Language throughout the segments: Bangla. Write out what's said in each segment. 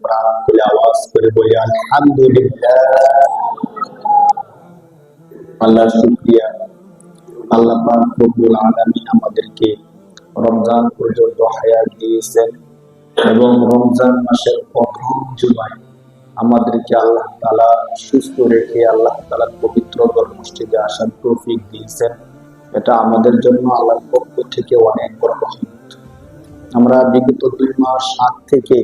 প্রাণ খুলে আওয়াজ করে বলি আলহামদুলিল্লাহ। আল্লাহর শুকরিয়া, আল্লাহ পাক রব্বুল আলামিন আমাদেরকে রমজান পর্যন্ত হায়াত দিয়েছেন এবং রমজান মাসের প্রথম জুমায় আমাদেরকে আল্লাহ তাআলা সুস্থ রেখে আল্লাহ তাআলার পবিত্র মসজিদে আসার তৌফিক দিয়েছেন। এটা আমাদের জন্য আল্লাহর পক্ষ থেকে অনেক বড় রহমত। আমরা বিগত 2 মাস আগ থেকে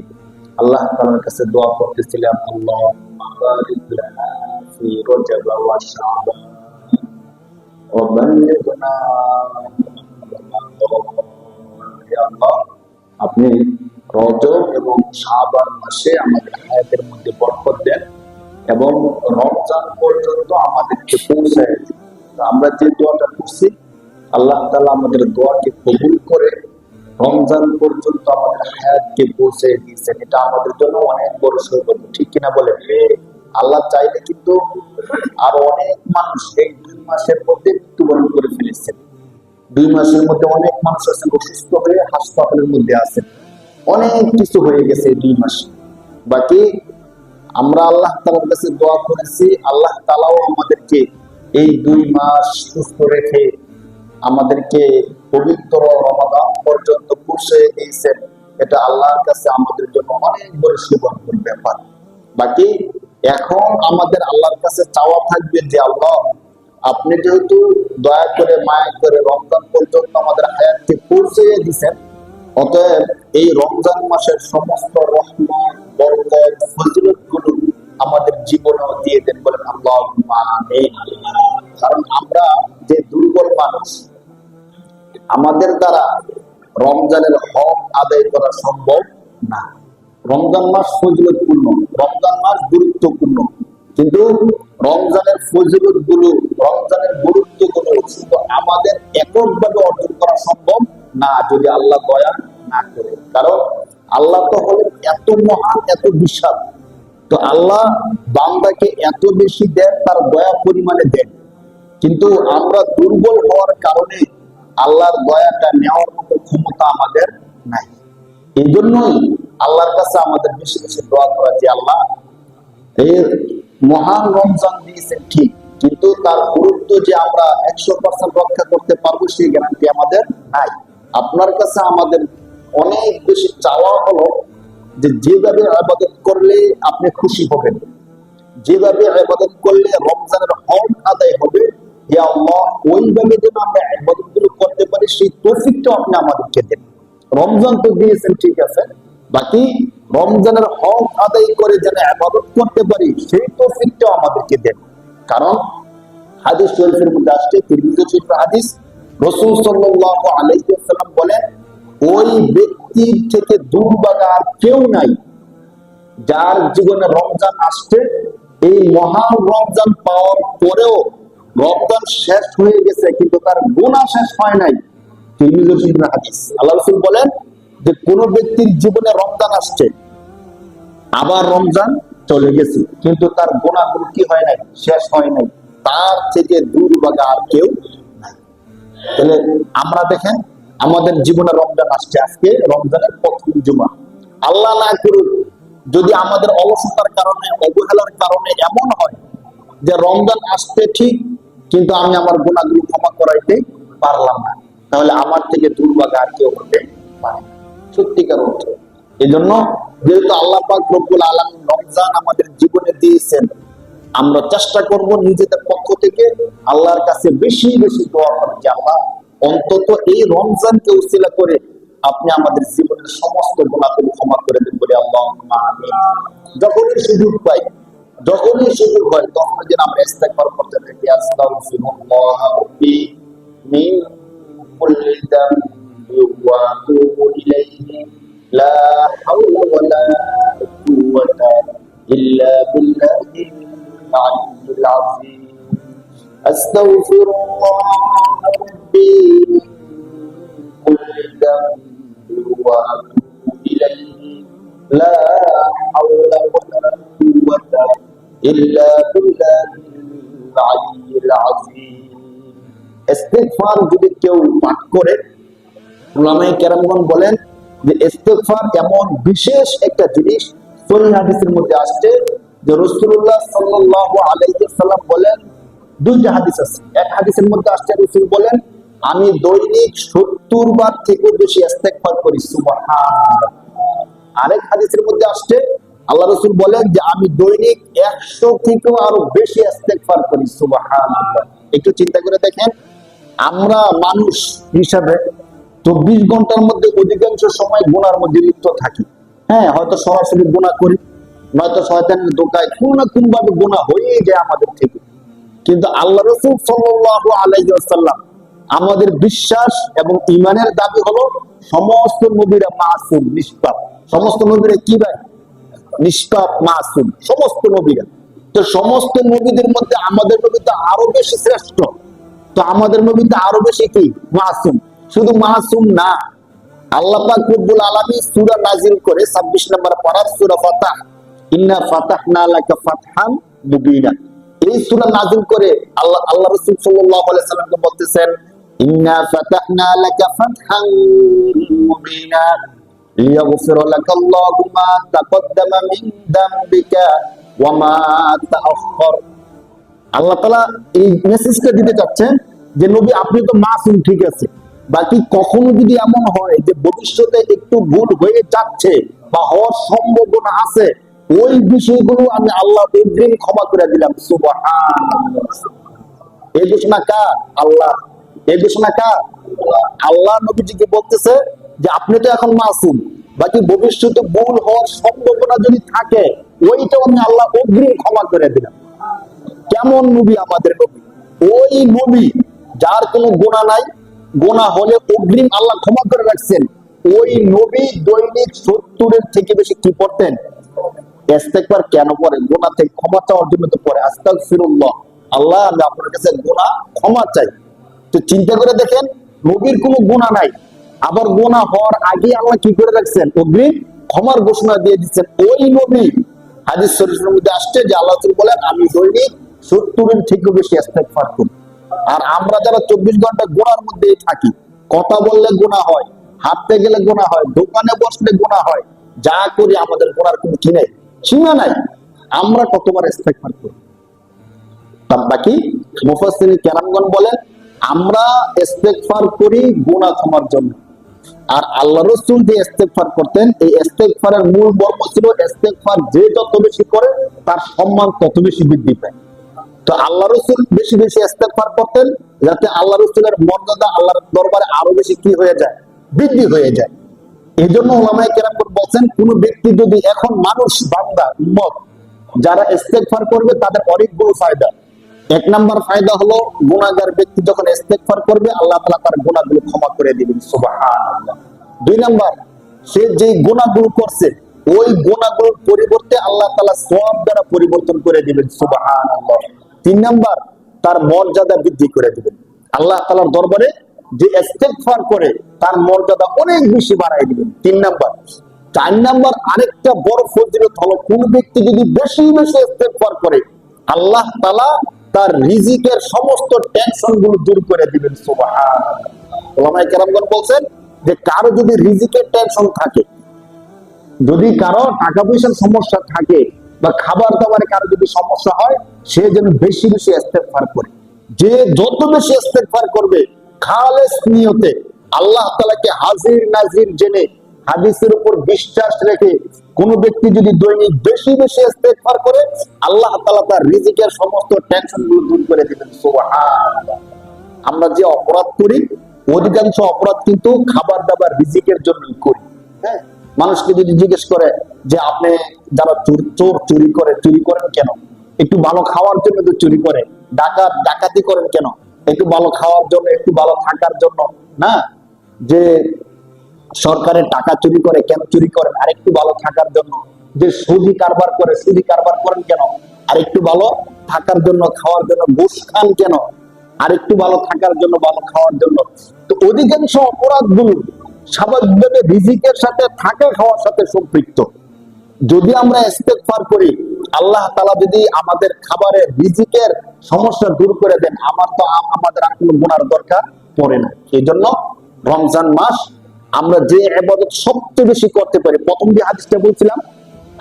আল্লাহ তাআলার কাছে দোয়া করতেছিলাম, আল্লাহুম্মা বারিক লানা ফি রজব ওয়া শাবান ওয়া বাল্লিগনা ইয়া আল্লাহ, আপনি রজব এবং শাবান মাসে আমাদের হায়াতের মধ্যে বরকত দেন এবং রমজান পর্যন্ত আমাদেরকে পৌঁছায় দিন। আমরা যে দোয়াটা করছি আল্লাহ তাআলা আমাদের দোয়াকে কবুল করে রমজান পর্যন্ত আমাদের হায়াতকে পৌঁছে দিয়েছেন। এটা আমাদের জন্য অনেক বড় সৌভাগ্য, ঠিক কিনা বলেন? আল্লাহ চাইলে কিন্তু আর অনেক মানুষ এই 2 মাসের মধ্যে মৃত্যুবরণ করে ফেলেছেন। 2 মাসের মধ্যে অনেক মানুষ আছেন অসুস্থ হয়ে হাসপাতালের মধ্যে আছেন, অনেক কিছু হয়ে গেছে 2 মাসে। বাকি আমরা আল্লাহ তাআলার কাছে দোয়া করেছি, আল্লাহ তাআলাও আমাদেরকে এই 2 মাস সুস্থ রেখে আমাদেরকে পবিত্র রমাদান পর্যন্ত পৌঁছে দিয়েছেন। এটা আল্লাহর কাছে আমাদের জন্য অনেক বড় সৌভাগ্যের ব্যাপার। বাকি এখন আমাদের আল্লাহর কাছে চাওয়া থাকবে যে আল্লাহ, আপনি যেহেতু দয়া করে মায়া করে রমজান পর্যন্ত আমাদের হায়াতকে পৌঁছে দিয়েছেন, অতএব এই রমজান মাসের সমস্ত রহমত, বরকত, ফজিলত গুলো আমাদের জীবনেও দিয়ে দেন, বলেন আল্লাহুম্মা আমিন। কারণ আমরা যে দুর্বল মানুষ, আমাদের দ্বারা রমজানের হক আদায় করা সম্ভব না। রমজান মাস ফজিলতপূর্ণ, রমজান মাস গুরুত্বপূর্ণ, কিন্তু রমজানের ফজিলত গুলো, রমজানের গুরুত্ব গুলো শুধু আমাদের এককভাবে অর্জন করা সম্ভব না যদি আল্লাহ দয়া না করে। কারণ আল্লাহ তো হলেন এত মহান, এত বিশাল, তো আল্লাহ বান্দাকে এত বেশি দেন, তার দয়া পরিমাণে দেন, কিন্তু আমরা দুর্বল হওয়ার কারণে আল্লাহর দয়াটা নেওয়ার মতো ক্ষমতা আমাদের নাই। এই জন্যই আল্লাহর কাছে আমাদের বেশি বেশি দোয়া করা যে আল্লাহ, এই মহান রমজান দিয়েছেন ঠিক, কিন্তু তার গুরুত্ব যে আমরা 100% রক্ষা করতে পারবো সেই গ্যারান্টি আমাদের নাই। আপনার কাছে আমাদের অনেক বেশি চাওয়া হলো যে যেভাবে ইবাদত করলে আপনি খুশি হবেন, যেভাবে ইবাদত করলে রমজানের হক আদায় হবে, হে আল্লাহ ওইভাবে যেন আমরা ইবাদতগুলো করতে পারি সেই তৌফিকটা আপনি আমাদেরকে দেন। রমজান তো দিয়েছেন ঠিক আছে, বাকি রমজানের হক আদায় করে যেন ইবাদত করতে পারি সেই তৌফিকটা আমাদেরকে দেন। কারণ হাদিস শরীফের মধ্যে আসছে, তিরমিজি শরীফের হাদিস, রাসূল সাল্লাল্লাহু আলাইহি ওয়াসাল্লাম বলেন, ওই ব্যক্তির থেকে দুর্ভাগা আর কেউ নাই যার জীবনে রমজান আসছে, এই মহান রমজান পাওয়ার পরেও রমজান শেষ হয়ে গেছে কিন্তু তার গুনাহ শেষ হয় নাই। তিরমিজি শরীফের হাদিস। আল্লাহ রাসূল বলেন যে কোন ব্যক্তির জীবনে রমজান আসছে, আবার রমজান চলে গেছে, কিন্তু তার গুনাহগুলো কি হয় নাই? শেষ হয় নাই। তার থেকে দুর্ভাগা আর কেউ নাই। তাহলে আমরা দেখেন আমাদের জীবনে রমজান আসছে, আজকে রমজানের প্রথম জুমা। আল্লাহ না করুক যদি আমাদের অলসতার কারণে, অবহেলার কারণে এমন হয় যে রমজান আসতে ঠিক কিন্তু আমি আমার গুনাহগুলো ক্ষমা করাইতে পারলাম না, তাহলে আমার থেকে দুর্ভাগা আর কেউ হতে পারে না সত্যিকার অর্থে। এই জন্য যেহেতু আল্লাহ পাক রব্বুল আলামিন রমজান আমাদের জীবনে দিয়েছেন, আমরা চেষ্টা করব নিজেদের পক্ষ থেকে আল্লাহর কাছে বেশি বেশি দোয়া করার যে আল্লাহ, অন্তত এই রমজানকে উসিলা করে আপনি আমাদের জীবনের সমস্ত গুনাহগুলো ক্ষমা করে দেন, বলে আল্লাহুম্মা আমিন। যখনই সুযোগ পাই, যখনই সুযোগ হয়, তখন যেন আমরা ইস্তেগফার করতে থাকি, আস্তাগফিরুল্লাহ রাব্বি মিন কুল্লি যামবি ওয়া আতুবু ইলাইহি লা হাওলা ওয়ালা কুওয়াতা ইল্লা বিল্লাহিল আলিয়্যিল আযীম। আস্তাগফিরুল্লাহ রাব্বি মিন কুল্লি যামবি ওয়া আতুবু ইলাইহি লা হাওলা ওয়ালা কুওয়াতা ইল্লা বিল্লাহিল আলিয়্যিল আযীম। ইস্তিগফার যদি কেউ পাঠ করে, উলামায়ে কেরামগণ বলেন যে ইস্তিগফার এমন বিশেষ একটা জিনিস, সহিহ হাদিসের মধ্যে আসছে যে রাসূলুল্লাহ সাল্লাল্লাহু আলাইহি ওয়াসাল্লাম বলেন, দুইটা হাদিস আছে। এক হাদিসের মধ্যে আসছে রাসূল বলেন, আমি দৈনিক 70 বার থেকে বেশি ইস্তেগফার করি, সুবহানাল্লাহ। আরেক হাদিসের মধ্যে আসছে আল্লাহ রাসূল বলেন যে আমি দৈনিক 100 থেকেও আরো বেশি ইস্তেগফার করি, সুবহানাল্লাহ। একটু চিন্তা করে দেখেন, আমরা মানুষ হিসাবে 24 ঘন্টার মধ্যে অধিকাংশ সময় গুনার মধ্যে লিপ্ত থাকি। হ্যাঁ, হয়তো সরাসরি গুনাহ করি, নয়তো শয়তানের ধোঁকায় কোনো না কোনো ভাবে গুনাহ হয়েই যায় আমাদের থেকে। কিন্তু আল্লাহ রাসূল সাল্লাল্লাহু আলাইহি ওয়াসাল্লাম আমাদের বিশ্বাস এবং ঈমানের দাবি হলো সমস্ত নবীরা মাসুম, নিষ্পাপ। সমস্ত নবীরা কি ভাই? নিষ্পাপ, মাসুম, সমস্ত নবীরা। তো সমস্ত নবীদের মধ্যে আমাদের নবী তো আরো বেশি শ্রেষ্ঠ। তো আমাদের নবী তো আরো বেশি কি? মাসুম। শুধু মাসুম না, আল্লাহ পাক রব্বুল আলামিন সূরা নাজিল করে 26 নম্বর পারা সূরা ফাতাহ, ইন্না ফাতাহনা লাকা ফাতহান মুবিনা। এই সূরা নাজিল করে আল্লাহ রাসূল সাল্লাল্লাহু আলাইহি সাল্লামকে বলতেছেন, ইন্না ফাতাহনা লাকা ফাতহান মুবিনা লিয়াগফিরা লাকাল্লাহু মা তাকদ্দামা মিন যামবিকা ওয়া মা তাআখার। আল্লাহ তাআলা এই মেসেজটা দিতে চাচ্ছেন যে নবী আপনি তো মাসুম, ঠিক আছে, বাকি কখনো যদি এমন হয় যে ভবিষ্যতে একটু ভুল হয়ে যাচ্ছে বা হওয়ার সম্ভাবনা আছে, ওই বিষয়গুলো আমি আল্লাহ অগ্রিম ক্ষমা করে দিলাম, সুবহানাল্লাহ। এই ঘোষণা কার? আল্লাহ। এই ঘোষণা কার? আল্লাহ নবীজিকে বলতেছে যে আপনি তো এখন মাসুম, বাকি ভবিষ্যতে ভুল হওয়ার সম্ভাবনা যদি থাকে ওইটাও আমি আল্লাহ অগ্রিম ক্ষমা করে দিলাম। কেমন নবী আমাদের নবী? ওই নবী যার কোনো গুনাহ নাই, গুনাহ হলে অগ্রিম আল্লাহ ক্ষমা করে রাখছেন। ওই নবী দৈনিক 70-এর থেকে বেশি কি পড়তেন? ইস্তেগফার কেন পড়েন? গুনাহ থেকে ক্ষমা চাওয়ার জন্য তো পড়ে, আস্তাগফিরুল্লাহ, আল্লাহ আমি আপনার কাছে গুনাহ ক্ষমা চাই। তো চিন্তা করে দেখেন, নবীর কোনো গুনাহ নাই, আবার গুনাহ হওয়ার আগে আল্লাহ কি করে রাখছেন? অগ্রিম ক্ষমার ঘোষণা দিয়ে দিচ্ছেন। ওই নবী হাদিস শরীফের মধ্যে আসছে যে আল্লাহ রাসূল বলেন আমি দৈনিক 70-এর থেকে বেশি ইস্তেগফার করি। আর আমরা যারা 24 ঘন্টা গুনার মধ্যেই থাকি, কথা বললে গুনাহ হয়, হাঁটতে গেলে গুনাহ হয়, দোকানে বসলে গুনাহ হয়, যা করি আমাদের গুনার কোনো কি নেই, সীমা নাই। আমরা কতবার ইস্তেগফার করি? তার বাকি মুফাসসিরিন কেরামগণ বলেন আমরা ইস্তেগফার করি গুনাহ ক্ষমার জন্য। আর আল্লাহ রাসূল যে ইস্তেগফার করতেন, এই ইস্তেগফারের মূল মর্ম ছিল ইস্তেগফার যে যত বেশি করে তার সম্মান তত বেশি বৃদ্ধি পায়। তো আল্লাহ রাসূল বেশি বেশি ইস্তেগফার করতেন যাতে আল্লাহ রাসূলের মর্যাদা আল্লাহর দরবারে আরো বেশি কি হয়ে যায়? বৃদ্ধি হয়ে যায়। এই জন্য উলামায়ে কেরাম বলছেন কোন ব্যক্তি যদি এখন মানুষ বান্দা উম্মত যারা ইস্তেগফার করবে তাদের অনেকগুলো ফায়দা। এক নাম্বার ফায়দা হলো গুনাহগার ব্যক্তি যখন ইস্তেগফার করবে আল্লাহ তাআলা তার গুনাহগুলো ক্ষমা করে দিবেন, সুবহানাল্লাহ। দুই নাম্বার, সে যে গুনাহগুলো করছে ওই গুনাহগুলোর পরিবর্তে আল্লাহ তাআলা সওয়াব দ্বারা পরিবর্তন করে দিবেন, সুবহানাল্লাহ। তিন নাম্বার, তার মর্যাদা বৃদ্ধি করে দিবেন। আল্লাহ তাআলার দরবারে যে ইস্তেগফার করে তার মর্যাদা অনেক বেশি বাড়ায় দিবেন। তিন নাম্বার। চার নাম্বার, আরেকটা বড় ফজিলত হলো কোন ব্যক্তি যদি বেশি বেশি ইস্তেগফার করে আল্লাহ তাআলা তার রিজিকের সমস্ত টেনশন গুলো দূর করে দিবেন, সুবহানাল্লাহ। উলামায়ে কেরামগণ বলছেন যে কারো যদি রিজিকের টেনশন থাকে, যদি কারো টাকা পয়সার সমস্যা থাকে বা খাবার দাবারে কারো যদি সমস্যা হয়, সে যেন বেশি বেশি ইস্তেগফার করে। যে যত বেশি ইস্তেগফার করবে খালেস নিয়তে আল্লাহ তাআলাকে হাজির নাজির জেনে হাদিসের উপর বিশ্বাস রেখে কোন ব্যক্তি যদি দৈনিক বেশি বেশি ইস্তেগফার করে আল্লাহ তাআলা তার রিজিকের সমস্ত টেনশন গুলো দূর করে দিবেন, সুবহানাল্লাহ। আমরা যে অপরাধ করি অধিকাংশ অপরাধ কিন্তু খাবার দাবার রিজিকের জন্যই করি। হ্যাঁ, মানুষকে যদি জিজ্ঞেস করে যে আপনি যারা চোর চুরি করেন কেন? একটু ভালো খাওয়ার জন্য তো চুরি করে। ডাকাতি করেন কেন? একটু ভালো খাওয়ার জন্য, একটু ভালো থাকার জন্য না। যে সরকারের টাকা চুরি করে কেন চুরি করেন? আর একটু ভালো থাকার জন্য। যে সুদি কারবার করেন কেন? আর একটু ভালো থাকার জন্য, খাওয়ার জন্য। ঘুষ খান কেন? আর একটু ভালো থাকার জন্য, ভালো খাওয়ার জন্য। তো অধিকাংশ অপরাধগুলো স্বাভাবিকভাবে রিজিকের সাথে, থাকা খাওয়ার সাথে সম্পৃক্ত। যদি আমরা ইস্তেগফার করি আল্লাহ তাআলা যদি আমাদের খাবারের রিজিকের সমস্যা দূর করে দেন আমাদের আর কোনো গুনার দরকার পড়ে না। এই জন্য রমজান মাস আমরা যে ইবাদত সবচেয়ে বেশি করতে পারি, প্রথম যে হাদিসটা বলছিলাম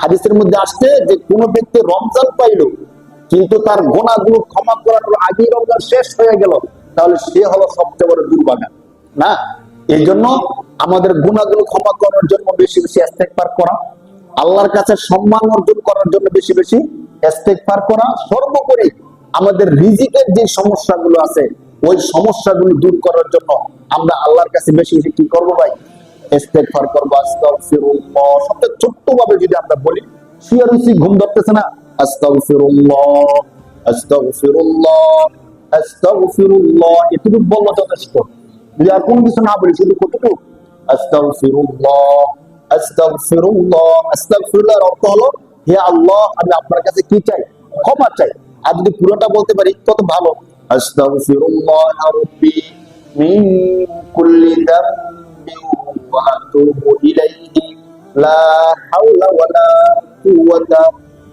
হাদিসের মধ্যে আসছে যে কোনো ব্যক্তি রমজান পাইলো কিন্তু তার গুনাহগুলো ক্ষমা করার আগেই রমজান শেষ হয়ে গেল, তাহলে সে হলো সবচেয়ে বড় দুর্ভাগা। না, এই জন্য আমাদের গুনাহগুলো ক্ষমা করার জন্য বেশি বেশি ইস্তেগফার করা, আল্লাহর কাছে সম্মান অর্জন করার জন্য বেশি বেশি ইস্তেগফার করা, সর্বোপরি আমাদের রিজিকের যে সমস্যাগুলো আছে ওই সমস্যাগুলো দূর করার জন্য আমরা আল্লাহর কাছে বেশি বেশি কি করবো ভাই? ইস্তেগফার করবো। আস্তাগফিরুল্লাহ সবচেয়ে ছোট্ট ভাবে যদি আমরা বলি, শুয়ে রয়েছি ঘুম ধরতেছে না, আস্তাগফিরুল্লাহ আস্তাগফিরুল্লাহ আস্তাগফিরুল্লাহ, এটুকু বললো যথেষ্ট। যদি আর কোনো কিছু না বলি, শুধু কতটুকু আস্তাগফিরুল্লাহ আস্তাগফিরুল্লাহ। আস্তাগফিরুল্লাহর অর্থ হলো হে আল্লাহ আমি আপনার কাছে কি চাই? ক্ষমা চাই। আর যদি পুরোটা বলতে পারি তত ভালো। আস্তাগফিরুল্লাহ রাব্বি মিন কুল্লি যামবিন ওয়া আতুবু ইলাইহি লা হাওলা ওয়ালা কুওয়াতা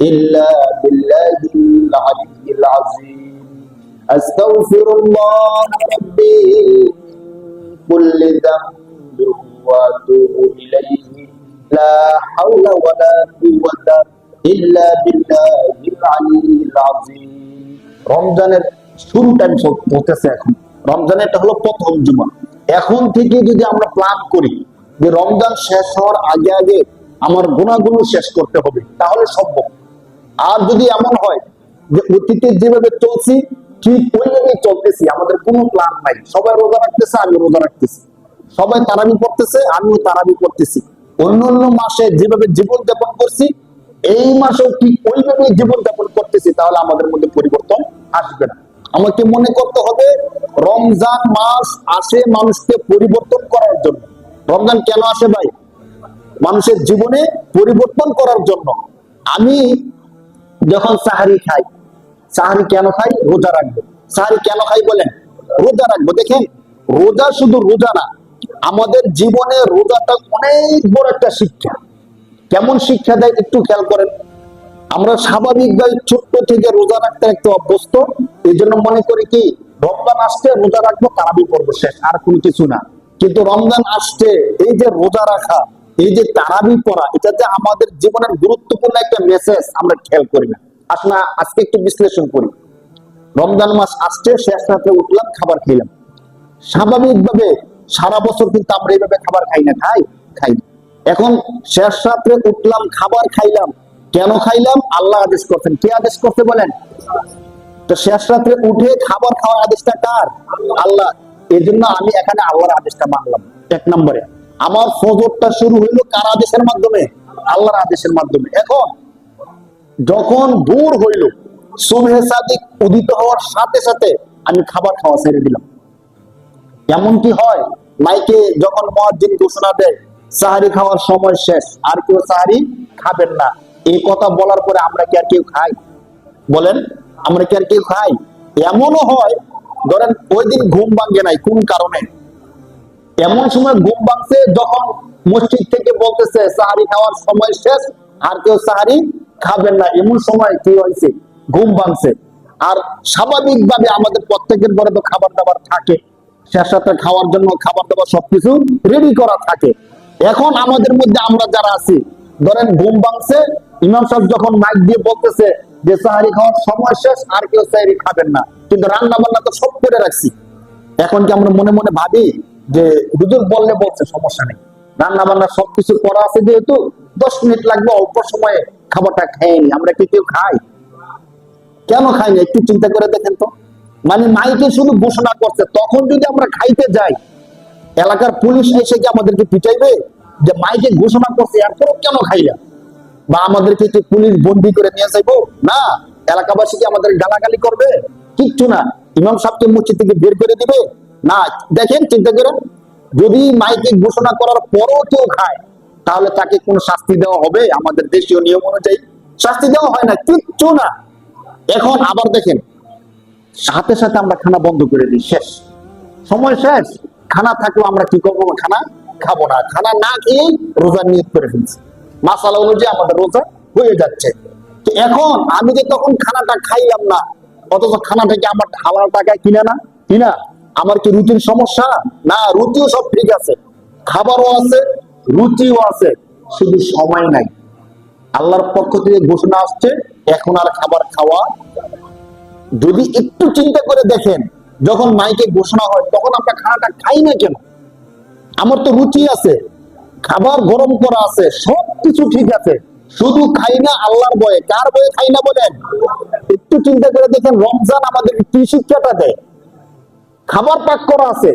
ইল্লা বিল্লাহিল আলিয়্যিল আযীম। আস্তাগফিরুল্লাহ রাব্বি কুল্লি যামবিন ওয়া আতুবু ইলাইহি লা হাওলা ওয়ালা কুওয়াতা ইল্লা বিল্লাহিল আলিয়্যিল আযীম। রমজানের শুরু টাইম চলতেছে এখন, রমজানের এটা হলো প্রথম জুমা। এখন থেকে যদি আমরা প্ল্যান করি যে রমজান শেষ হওয়ার আগে আগে আমার গুনাহগুলো শেষ করতে হবে, তাহলে সম্ভব। আর যদি এমন হয় যে অতীতে যেভাবে চলছি ঠিক ওইভাবেই চলতেছি, আমাদের কোনো প্ল্যান নাই, সবাই রোজা রাখতেছে আমি রোজা রাখতেছি, সবাই তারাবি পড়তেছে আমিও তারাবি পড়তেছি, অন্য অন্য মাসে যেভাবে জীবন যাপন করছি এই মাসেও ঠিক ওইভাবে জীবন যাপন করতেছি, তাহলে আমাদের মধ্যে পরিবর্তন আসবে না। আমাকে মনে করতে হবে রমজান মাস আসে মানুষকে পরিবর্তন করার জন্য। রমজান কেন আসে ভাই? মানুষের জীবনে পরিবর্তন করার জন্য। আমি যখন সাহারি খাই, সাহারি কেন খাই? রোজা রাখবো। সাহারি কেন খাই বলেন? রোজা রাখবো। দেখেন, রোজা শুধু রোজা না, আমাদের জীবনে রোজাটা অনেক বড় একটা শিক্ষা। কেমন শিক্ষা দেয় একটু খেয়াল করেন। আমরা স্বাভাবিকভাবে ছোট্ট থেকে রোজা রাখতে রাখতে অভ্যস্ত, এই জন্য মনে করি কি রমজান আসছে রোজা রাখবো, তারাবি পড়বো, শেষ, আর কোনো কিছু না। কিন্তু রমজান আসছে, এই যে রোজা রাখা, এই যে তারাবি পড়া, এটা যে আমাদের জীবনের গুরুত্বপূর্ণ একটা মেসেজ, আমরা খেয়াল করি না। আসলে আজকে একটু বিশ্লেষণ করি। রমজান মাস আসছে, শেষ রাতে উঠলাম, খাবার খেলাম। স্বাভাবিকভাবে সারা বছর কিন্তু আমরা এইভাবে খাবার খাই না, খাই না। এখন শেষ রাত্রে উঠলাম, খাবার খাইলাম, কেন খাইলাম? আল্লাহ আদেশ করছেন। কে আদেশ করতে বলেন? তো শেষ রাত্রে উঠে খাবার খাওয়ার আদেশটা কার? আল্লাহ। এই জন্য আমি এখানে আল্লাহর আদেশটা মানলাম। এক নম্বরে আমার ফজরটা শুরু হইলো কার আদেশের মাধ্যমে? আল্লাহর আদেশের মাধ্যমে। এখন যখন ভোর হইল, সুবহে সাদিক উদিত হওয়ার সাথে সাথে আমি খাবার খাওয়া ছেড়ে দিলাম। এমন কি হয়, মাইকে যখন মুয়াজ্জিন ঘোষণা দেয় সাহারি খাওয়ার সময় শেষ, আর কেউ সাহারি খাবেন না, এই কথা বলার পরে আমরা কি আর কেউ খাই? বলেন, আমরা কি আর কেউ খাই? এমনও হয়, ধরেন ওই দিন ঘুম ভাঙে নাই কোন কারণে, এমন সময় ঘুম ভাঙছে যখন মসজিদ থেকে বলতেছে সাহারি খাওয়ার সময় শেষ, আর কেউ সাহারি খাবেন না, এমন সময় কি হয়েছে? ঘুম ভাঙছে। আর স্বাভাবিকভাবে আমাদের প্রত্যেকের ঘরে তো খাবার দাবার থাকে, শেষ রাতে খাওয়ার জন্য খাবার দাবার সবকিছু রেডি করা থাকে। এখন আমাদের মধ্যে আমরা যারা আছি, ধরেন ঘুম ভাঙছে, ইমাম সাহেব যখন মাইক দিয়ে বলতেছে যে সাহারি খাওয়ার সময় শেষ, আর কেউ সাহারি খাবেন না, কিন্তু রান্না বান্না তো সব করে রাখছি। এখন কি আমরা মনে মনে ভাবি যে হুজুর বললে বলছে, সমস্যা নেই, রান্না বান্না সবকিছু করা আছে, যেহেতু 10 মিনিট লাগবে, অল্প সময়ে খাবারটা খাইনি, আমরা কি কেউ খাই? কেন খাই না? একটু চিন্তা করে দেখেন তো। মানে মাইকে শুধু ঘোষণা করছে, তখন যদি আমরা খাইতে যাই, এলাকার পুলিশ এসে কি আমাদেরকে পিটাইবে? যে মাইকে ঘোষণা করছে এরপরও কেন খাইলা? বা আমাদেরকে কি পুলিশ বন্দি করে নিয়ে যাইবো? না। এলাকাবাসী কি আমাদের গালাগালি করবে? কিচ্ছু না। ইমাম সাহেবকে মসজিদ থেকে বের করে দিবে? না। দেখেন, চিন্তা করেন, যদি মাইকে ঘোষণা করার পরও কেউ খায়, তাহলে তাকে কোনো শাস্তি দেওয়া হবে? আমাদের দেশীয় নিয়ম অনুযায়ী শাস্তি দেওয়া হয় না, কিচ্ছু না। এখন আবার দেখেন, সাথে সাথে আমরা খানা বন্ধ করে দিই, শেষ, সময় শেষ। খানা থাকলেও আমরা কি করবো? খানা খাবো না। খানা না খেয়ে রোজা নিয়ত করে ফেলছি, মাসালা অনুযায়ী আমাদের রোজা হয়ে যাচ্ছে। তো এখন আমি যে তখন খানাটা খাইলাম না, অথচ খানাটাকে আমার হালাল টাকায় কিনা, আমার কি রুটির সমস্যা? না, রুটিও সব ঠিক আছে, খাবারও আছে, রুটিও আছে, শুধু সময় নাই। আল্লাহর পক্ষ থেকে ঘোষণা আসছে, এখন আর খাবার খাওয়া। যদি একটু চিন্তা করে দেখেন, যখন মাইকে ঘোষণা হয় তখন আমরা খানাটা খাই না কেন? আমার তো রুচি আছে, খাবার গরম করা আছে, সবকিছু ঠিক আছে, শুধু খাই না আল্লাহর ভয়ে। কার ভয়ে খাই না বলেন? একটু চিন্তা করে দেখেন, রমজান আমাদের কি শিক্ষাটা দেয়? খাবার পাক করা আছে,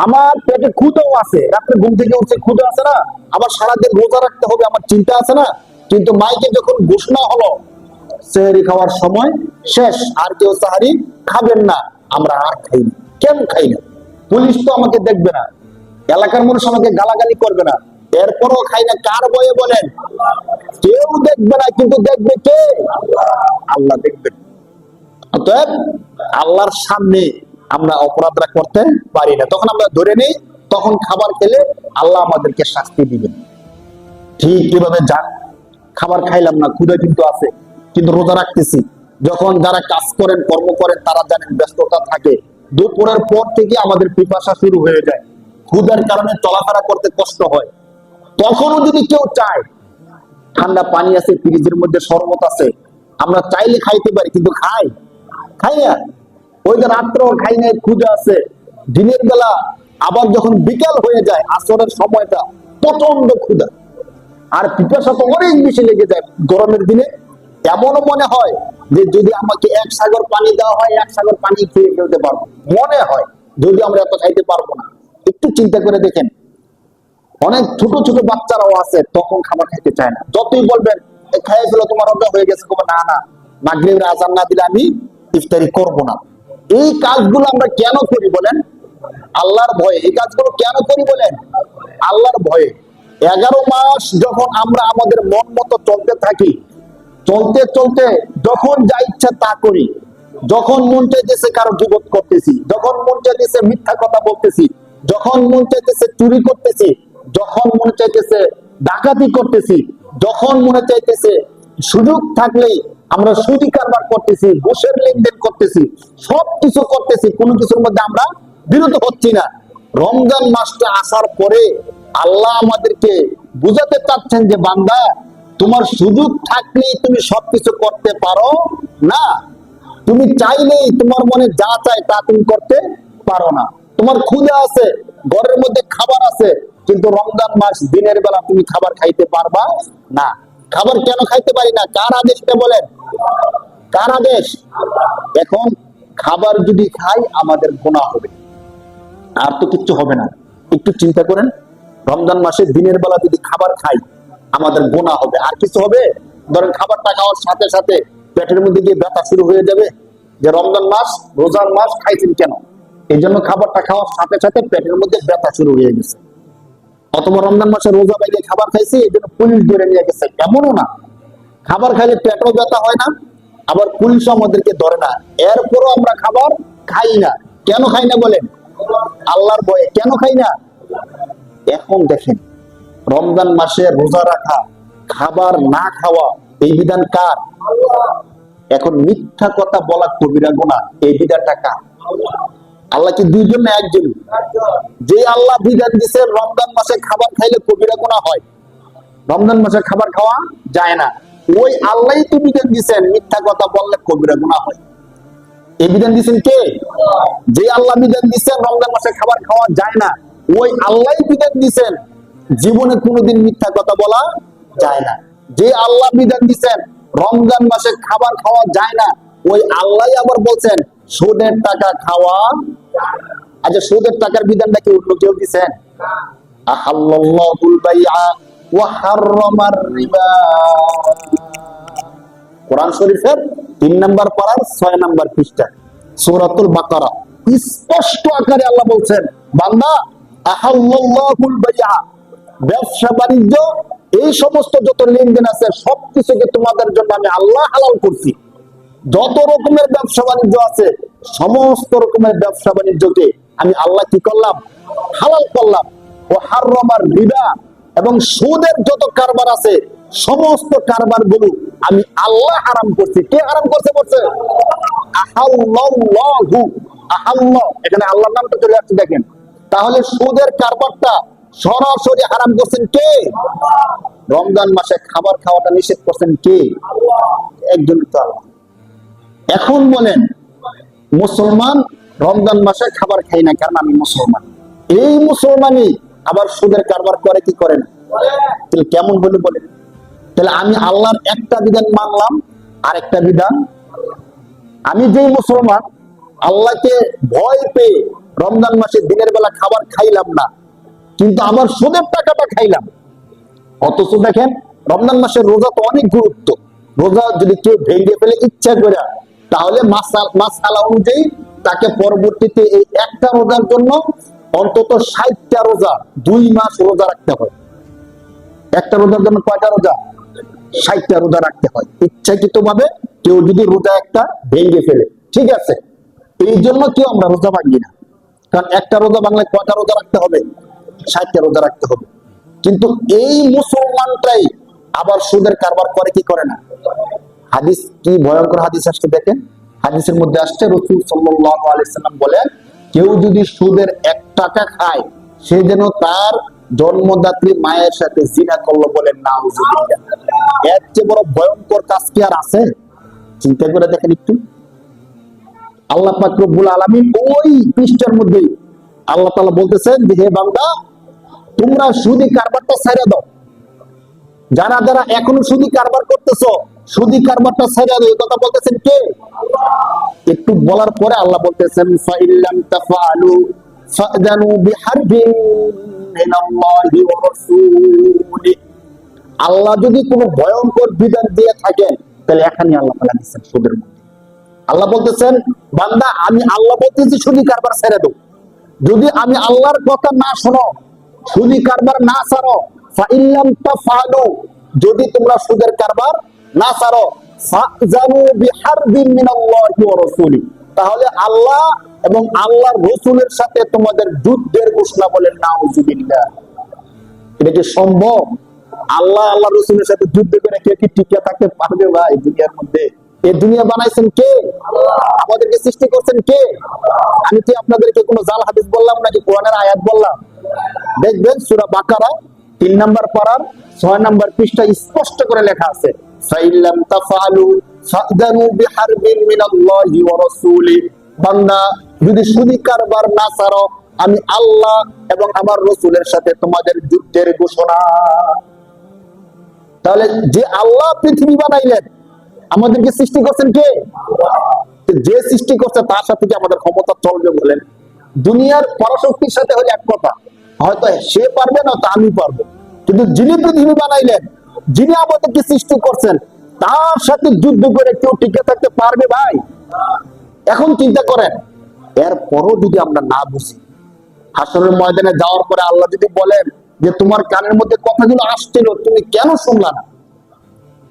আমার পেটে ক্ষুধাও আছে, রাত্রে ঘুম থেকে উঠছে ক্ষুধা আছে না, আবার সারাদিন রোজা রাখতে হবে, আমার চিন্তা আছে না। কিন্তু মাইকে যখন ঘোষণা হলো সেহরি খাওয়ার সময় শেষ, আর কেউ সাহারি খাবেন না, আমরা আর খাই না। কেন খাই না? পুলিশ তো আমাকে দেখবে না, এলাকার মানুষ আমাকে গালাগালি করবে না, এরপরও খাই না। কার ভয়ে বলেন? কেউ দেখবে না, কিন্তু দেখবে কে? আল্লাহ দেখবেন। অতএব আল্লাহর সামনে আমরা অপরাধরা করতে পারি না, তখন আমরা ধরে নেই, তখন খাবার খেলে আল্লাহ আমাদেরকে শাস্তি দিবেন। ঠিক কিভাবে যাক, খাবার খাইলাম না, ক্ষুধা কিন্তু আছে, কিন্তু রোজা রাখতেছি। যখন যারা কাজ করেন, কর্ম করেন, তারা জানেন ব্যস্ততা থাকে, দুপুরের পর থেকে আমাদের পিপাসা শুরু হয়ে যায়, ক্ষুধার কারণে চলাফেরা করতে কষ্ট হয়। তখনও যদি কেউ চায়, ঠান্ডা পানি আছে, ফ্রিজের মধ্যে শরবত আছে, আমরা চাইলে খাইতে পারি, কিন্তু খাই না। ওই যে রাত্রেও খাই নাই, ক্ষুধা আছে। দিনের বেলা আবার যখন বিকাল হয়ে যায়, আসরের সময়টা, প্রচন্ড ক্ষুধা আর পিপাসা তো অনেক বেশি লেগে যায় গরমের দিনে। এমনও মনে হয় যে যদি আমাকে 1 সাগর পানি দেওয়া হয়, 1 সাগর পানি খেয়ে ফেলতে পারবো, মনে হয়, যদি আমরা এত খাইতে পারবো না। একটু চিন্তা করে দেখেন, অনেক ছোট ছোট বাচ্চারাও আছে, তখন খাবার খাইতে চায় না। যতই বলবেন খাইয়ে ফেলো, তোমার রোজা হয়ে গেছে, না না, মাগরিবের আযান না দিলে আমি ইফতারি করব না। এই কাজগুলো আমরা কেন করি বলেন? আল্লাহর ভয়ে। এই কাজগুলো কেন করি বলেন? আল্লাহর ভয়ে। 11 মাস যখন আমরা আমাদের মন মতো চলতে থাকি, চলতে চলতে যখন যা ইচ্ছা তা করি, যখন মন চাইতেছে কারো গীবত করতেছি, যখন মন চাইতেছে মিথ্যা কথা বলতেছি, যখন মন চাইতেছে চুরি করতেছি, যখন মনে চাইতেছে ডাকাতি করতেছি, যখন মনে চাইতেছে সুযোগ থাকলেই আমরা সুদি কারবার করতেছি, ঘুষের লেনদেন করতেছি, সবকিছু করতেছি, কোনো কিছুর মধ্যে আমরা বিরত হচ্ছি না। রমজান মাসটা আসার পরে আল্লাহ আমাদেরকে বুঝাতে চাচ্ছেন যে বান্দা, তোমার সুযোগ থাকলেই তুমি সবকিছু করতে পারো না, তুমি চাইলেই তোমার মনে যা চায় তা তুমি করতে পারো না। তোমার ক্ষুধা আছে, ঘরের মধ্যে খাবার আছে, কিন্তু রমজান মাস দিনের বেলা তুমি খাবার খাইতে পারবা না। খাবার কেন খাইতে পারি না? কার আদেশটা বলেন? কার আদেশ? এখন খাবার যদি খাই আমাদের গুনাহ হবে, আর তো কিচ্ছু হবে না। একটু চিন্তা করেন, রমজান মাসে দিনের বেলা যদি খাবার খাই আমাদের গুনাহ হবে, আর কিছু হবে? ধরেন খাবারটা খাওয়ার সাথে সাথে পেটের মধ্যে গিয়ে ব্যথা শুরু হয়ে যাবে, যে রমজান মাস, রোজার মাস খাইছেন কেন, এই জন্য খাবারটা খাওয়ার সাথে সাথে পেটের মধ্যে ব্যথা শুরু হয়ে গেছে। অথবা রমজান মাসে রোজা বাইরে খাবার খাইছি, এই জন্য পুলিশ ধরে নিয়ে গেছে, এমনও না। খাবার খাইলে পেটও ব্যথা হয় না, আবার পুলিশ আমাদেরকে ধরে না, এরপরও আমরা খাবার খাই না। কেন খাই না বলেন? আল্লাহর ভয়ে। কেন খাই না? এখন দেখেন, রমজান মাসে রোজা রাখা, খাবার না খাওয়া, এই বিধান কার? এখন মিথ্যা কথা বলা কবিরা গুনাহ, এই বিধানটা কার? আল্লাহ কি দুইজন না একজন? যে আল্লাহ বিধান দিছে রমজান মাসে খাবার খাইলে কবিরা গুনাহ হয়, রমজান মাসে খাবার খাওয়া যায় না, ওই আল্লাহই তো বিধান দিছেন মিথ্যা কথা বললে কবিরা গুনাহ হয়। এই বিধান দিছেন কে? যে আল্লাহ বিধান দিছেন রমজান মাসে খাবার খাওয়া যায় না, ওই আল্লাহই বিধান দিছেন জীবনে কোনোদিন মিথ্যা কথা বলা যায় না। যে আল্লাহ বিধান দিছেন রমজান মাসে খাবার খাওয়া যায় না, ওই আল্লাহই আবার বলছেন সুদের টাকা খাওয়া। আচ্ছা, সুদের টাকার বিধানটা কি অন্য কেউ দিছেন? আহাল্লাল্লাহুল বাইআ ওয়া হাররামার রিবা। কোরআন শরীফের 3 নম্বর পারার 6 নম্বর পৃষ্ঠা, সূরাতুল বাকারা, স্পষ্ট আকারে আল্লাহ বলছেন, বান্দা, আহাল্লাল্লাহুল বাইআ, ব্যবসা বাণিজ্য, এই সমস্ত যত লেনদেন আছে সবকিছুকে তোমাদের জন্য আমি আল্লাহ হালাল করছি। যত রকমের ব্যবসা বাণিজ্য আছে, সমস্ত রকমের ব্যবসা বাণিজ্যকে আমি আল্লাহ কি করলাম? হালাল করলাম। ও হাররামার রিবা, এবং সুদের যত কারবার আছে সমস্ত কারবার গুলো আমি আল্লাহ হারাম করছি। কে হারাম করছে? বলছে আহাল্লাহু। আহাল্লাহ, এখানে আল্লাহর নামটা চলে আসছে, দেখেন। তাহলে সুদের কারবারটা সরাসরি হারাম করছেন কে? রমজান মাসে খাবার খাওয়াটা নিষেধ করছেন কে? একজন তো আল্লাহ। এখন বলেন মুসলমান রমজান মাসে খাবার খাই না কারণ আমি মুসলমান, এই মুসলমানই আবার সুদের কারবার করে কি করে না? তাহলে কেমন বলে বলেন? তাহলে আমি আল্লাহর একটা বিধান মানলাম, আর একটা বিধান, আমি যেই মুসলমান আল্লাহকে ভয় পেয়ে রমজান মাসে দিনের বেলা খাবার খাইলাম না, কিন্তু আবার সুদের টাকাটা খাইলাম। অথচ দেখেন রমজান মাসের রোজা তো অনেক গুরুত্ব। রোজা যদি কেউ ভেঙে ফেলে ইচ্ছা করে, তাহলে মাসআলা অনুযায়ী তাকে পরবর্তীতে এই একটা রোজার জন্য অন্তত 60টা রোজা 2 মাস রোজা রাখতে হয়। একটা রোজার জন্য কয়টা রোজা? 60টা রোজা রাখতে হয় ইচ্ছাকৃত ভাবে কেউ যদি রোজা একটা ভেঙে ফেলে। ঠিক আছে, এই জন্য কেউ আমরা রোজা ভাঙি না, কারণ একটা রোজা ভাঙলে কয়টা রোজা রাখতে হবে? 60টা রোজা রাখতে হবে। কিন্তু এই মুসলমানটাই আবার সুদের কারবার করে কি করে না? হাদিস কি ভয়ঙ্কর হাদিস আসছে দেখেন। হাদিসের মধ্যে আসছে রাসূল সাল্লাল্লাহু আলাইহি সাল্লাম বলেন, কেউ যদি সুদের 1 টাকা খায় সে যেন তার জন্মদাত্রী মায়ের সাথে জিনা করলো, বলেন নাউজুবিল্লাহ। এর চেয়ে বড় ভয়ঙ্কর কাজ কি আর আছে? চিন্তা করে দেখেন একটু। আল্লাহ পাক রব্বুল আলামিন ওই পৃষ্ঠার মধ্যে আল্লাহ তাআলা বলতেছেন যে হে বান্দা, তোমরা সুদি কারবারটা ছেড়ে দাও। যারা যারা এখনো সুদি কারবার করতেছো, সুদি কারবারটা ছেড়ে দাও, এই কথা বলতেছেন কে? একটু বলার পরে আল্লাহ বলতেছেন ফাইল্লাম তাফআলু ফাদানু বিহারবিন মিনাল্লাহি ওয়া রাসূলি। আল্লাহ যদি কোনো ভয়ঙ্কর বিধান দিয়ে থাকেন তাহলে এখানে আল্লাহ তাআলা দিচ্ছেন সুদের মধ্যে। আল্লাহ বলতেছেন বান্দা, আমি আল্লাহ বলতেছি সুদি কারবার ছেড়ে দাও। যদি আমি আল্লাহর কথা না শোনো, সুদি কারবার না ছাড়ো, ফাইল্লাম তাফআলু, যদি তোমরা সুদের কারবার না ছাড়ো, ফাজানু বিহারবিন মিনাল্লাহি ওয়া রাসূলি, তাহলে আল্লাহ এবং আল্লাহর রাসূলের সাথে তোমাদের যুদ্ধের ঘোষণা, বলেন নাউজুবিল্লাহ। এটা কি সম্ভব? আল্লাহ আল্লাহর রাসূলের সাথে যুদ্ধ করে কেউ কি টিকে থাকতে পারবে ভাই দুনিয়ার মধ্যে? এই দুনিয়া বানাইছেন কে? আমাদেরকে সৃষ্টি করছেন কে? আমি কি আপনাদেরকে কোনো জাল হাদিস বললাম নাকি কোরআনের আয়াত বললাম? দেখবেন সূরা বাকারা 3 নম্বর পারার 6 নম্বর পৃষ্ঠা স্পষ্ট করে লেখা আছে, ফাইল্লাম তাফআলু ফাদানু বিহারবিন মিনাল্লাহি ওয়া রাসূলি। বান্দা, যদি সুদি কারবার না ছাড়ো, আমি আল্লাহ এবং আমার রাসূলের সাথে তোমাদের যুদ্ধের ঘোষণা। তাহলে যে আল্লাহ পৃথিবী বানাইলেন, আমাদেরকে সৃষ্টি করছেন কে? যে সৃষ্টি করছে তার সাথে কি আমাদের ক্ষমতা চলবে বলেন? দুনিয়ার পরাশক্তির সাথে হলে এক কথা, হয়তো সে পারবে না তো আমি পারবো, কিন্তু যিনি পৃথিবী বানাইলেন, যিনি আমাদেরকে সৃষ্টি করছেন, তার সাথে যুদ্ধ করে কেউ টিকে থাকতে পারবে ভাই? এখন চিন্তা করেন, এরপরও যদি আমরা না বুঝি, হাসরের ময়দানে যাওয়ার পরে আল্লাহ যদি বলেন যে তোমার কানের মধ্যে কথাগুলো আসছিল, তুমি কেন শুনলা না?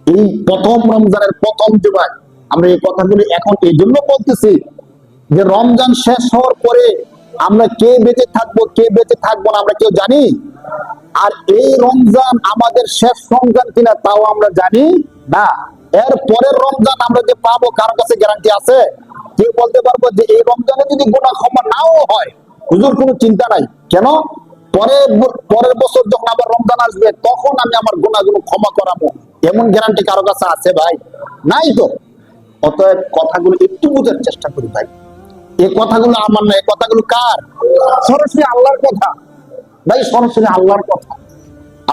এই প্রথম রমজানের প্রথম জুমায় আমরা এই কথাগুলো এখন এই জন্য বলতেছি যে রমজান শেষ হওয়ার পরে আমরা কে বেঁচে থাকবো কে বেঁচে থাকবো না আমরা কেউ জানি। আর এই রমজান আমাদের শেষ রমজান কিনা তাও আমরা জানি না। এর পরের রমজান আমরা যে পাবো কারো কাছে গ্যারান্টি আছে? কেউ বলতে পারবো যে এই রমজানে যদি গুনাহ ক্ষমা নাও হয়, হুজুর কোনো চিন্তা নাই, কেন পরের বছর যখন আবার রমজান আসবে তখন আমি আমার গুনাহগুলো ক্ষমা করাবো, এমন গ্যারান্টি কারো কাছে আছে ভাই? নাই তো। অতএব কথাগুলো একটু বোঝার চেষ্টা করি ভাই। এই কথাগুলো আমার না, এই কথাগুলো কার? সরাসরি আল্লাহর কথা ভাই, সরাসরি আল্লাহর কথা।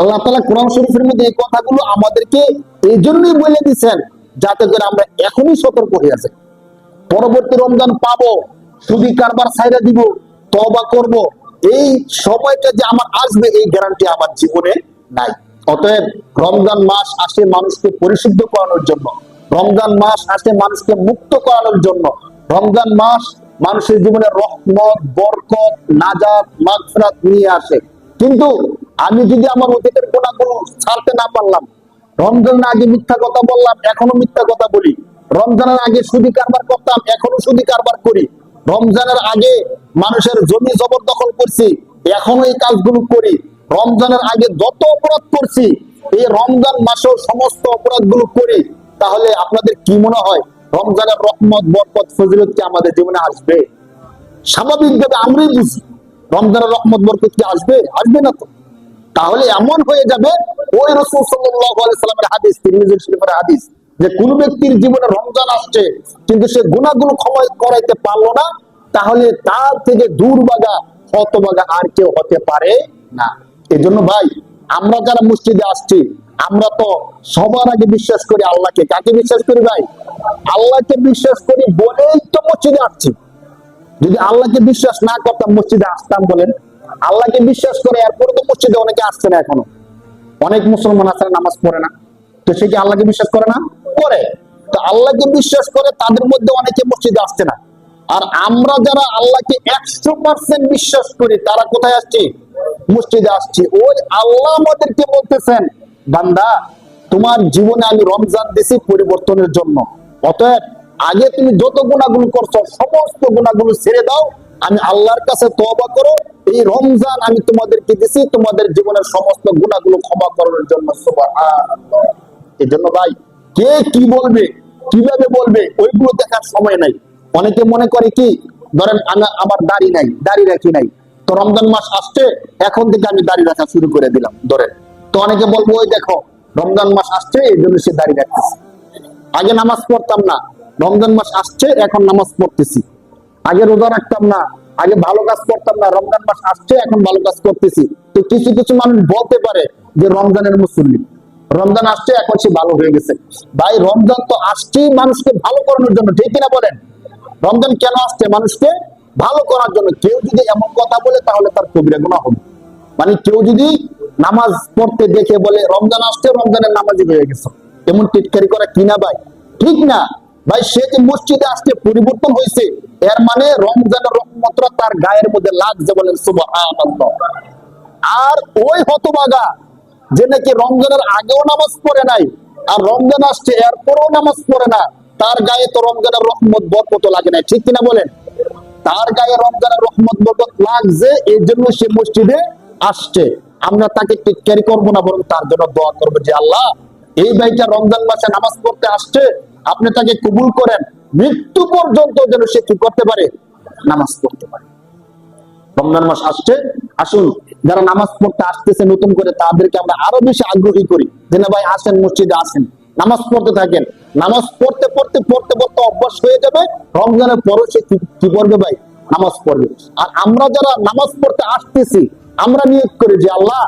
আল্লাহ তাআলা কোরআন শরীফের মধ্যে এই কথাগুলো আমাদেরকে এই জন্যই বলে দিয়েছেন যাতে করে আমরা এখনই সতর্ক হয়ে যাই। পরবর্তী রমজান পাবো, সুদি কারবার ছাইড়া দিব, তওবা করব, এই সময়টা যে আমার আসবে এই গ্যারান্টি আমার জীবনে নাই। অতএব রমজান মাস আসে মানুষকে পরিশুদ্ধ করানোর জন্য, রমজান মাস আসে মানুষকে মুক্ত করানোর জন্য, রমজান মাস মানুষের জীবনে রহমত, বরকত, নাজাত, মাগফিরাত নিয়ে আসে। কিন্তু আমি যদি আমার অতীতের গুনাহগুলো ছাড়তে না পারলাম, রমজানের আগে মিথ্যা কথা বললাম, এখনো মিথ্যা কথা বলি, রমজানের আগে সুদি কারবার করতাম, এখনো সুদি কারবার করি, রমজানের আগে মানুষের জমি জবরদখল করছি, এখনো এই কাজগুলো করি, রমজানের আগে যত অপরাধ করছি এই রমজান মাসেও সমস্ত অপরাধগুলো করি, তাহলে আপনাদের কি মনে হয় রমজানের রহমত, বরকত, ফজিলত কি আমাদের জীবনে আসবে? স্বাভাবিকভাবে আমরাই বুঝি রমজানের রহমত বরকত কি আসবে? আসবে না তো। তাহলে এমন হয়ে যাবে ওই রাসূল সাল্লাল্লাহু আলাইহি সাল্লামের হাদিস, তিরমিজি শরীফের হাদিস, যে কোন ব্যক্তির জীবনে রমজান আসছে কিন্তু সে গুনাহগুলো ক্ষমা করাইতে পারলো না, তাহলে তার থেকে দুর্ভাগা হতভাগা আর কেউ হতে পারে না। এজন্য ভাই, আমরা যারা মসজিদে আসছি, আমরা তো সবার আগে বিশ্বাস করি আল্লাহকে। কাকে বিশ্বাস করি ভাই? আল্লাহকে বিশ্বাস করি বলেই তো মসজিদে আসছি। যদি আল্লাহকে বিশ্বাস না করতাম মসজিদে আসতাম বলেন? আল্লাহকে বিশ্বাস করে এরপরে তো মসজিদে অনেকে আসছে না। এখনো অনেক মুসলমান আছে নামাজ পড়ে না, তো সে কি আল্লাহকে বিশ্বাস করে না? করে। তো আল্লাহকে বিশ্বাস করে তাদের মধ্যে অনেকে মসজিদে আসছে না। আর আমরা যারা আল্লাহকে 100% বিশ্বাস করি, তারা কোথায় আসছি? মসজিদে আসছি। ওই আল্লাহ আমাদেরকে বলতেছেন, বান্দা তোমার জীবনে আমি রমজান দিছি পরিবর্তনের জন্য, অতএব আগে তুমি যত গুনাহগুলো করছো সমস্ত গুনাহগুলো ছেড়ে দাও, আমি আল্লাহর কাছে তওবা করো, এই রমজান আমি তোমাদেরকে দিছি তোমাদের জীবনের সমস্ত গুনাহগুলো ক্ষমা করার জন্য। সুবহানাল্লাহ। এজন্য ভাই, কে কি বলবে, কিভাবে বলবে, ওইগুলো দেখার সময় নাই। অনেকে মনে করে কি, ধরেন আমার দাড়ি নাই, দাড়ি রাখি নাই, তো রমজান মাস আসছে এখন থেকে আমি দাড়ি রাখা শুরু করে দিলাম ধরেন। তো অনেকে বলবো ওই দেখো রমজান মাস আসছে এই জন্য সে দাড়ি রাখতেছে। আগে নামাজ পড়তাম না, রমজান মাস আসছে এখন নামাজ পড়তেছি। আগে রোজা রাখতাম না, আগে ভালো কাজ করতাম না, রমজান মাস আসছে এখন ভালো কাজ করতেছি। তো কিছু কিছু মানুষ বলতে পারে যে রমজানের মুসল্লি, রমজান আসছে এখন সে ভালো হয়ে গেছে। ভাই, রমজান তো আসছে মানুষকে ভালো করানোর জন্য, ঠিক কিনা বলেন? রমজান কেন আসছে? মানুষকে ভালো করার জন্য। কেউ যদি এমন কথা বলে তাহলে তার কবিরা গুনাহ হবে। মানে কেউ যদি নামাজ পড়তে দেখে বলে রমজান আসছে রমজানের নামাজি হয়ে গেছে, এমন টিটকারি করা কিনা ভাই? ঠিক না ভাই। সে যে মসজিদে আসতে পরিবর্তন হয়েছে, এর মানে রমজানের রহমতটা তার গায়ের মধ্যে লাগছে, বলেন সুবহানাল্লাহ। আর ওই হতভাগা যে নাকি রমজানের আগেও নামাজ পড়ে নাই, আর রমজান আসছে এরপরেও নামাজ পড়ে না, তার গায়ে তো রমজানের রহমত বরকত লাগে না, ঠিক কিনা বলেন? তার গায়ে রমজানের রহমত বরকত লাগছে, এই জন্য সে মসজিদে আসছে। আমরা তাকে টিটকারি করবো না, বরং তার জন্য দোয়া করবো যে আল্লাহ, এই ভাইটা রমজান মাসে নামাজ পড়তে আসছে, আপনি তাকে কবুল করেন, মৃত্যু পর্যন্ত যেন সে কি করতে পারে? নামাজ পড়তে পারে। রমজান মাস আসছে, আসুন যারা নামাজ পড়তে আসতেছে নতুন করে, তাদেরকে আমরা আরো বেশি আগ্রহী করি যে না ভাই আসেন, মসজিদে আসেন, নামাজ পড়তে থাকেন। নামাজ পড়তে পড়তে পড়তে পড়তে অভ্যাস হয়ে যাবে, রমজানের পরে সে কি করবে ভাই? নামাজ পড়বে। আর আমরা যারা নামাজ পড়তে আসতেছি, আমরা নিয়ত করি যে আল্লাহ,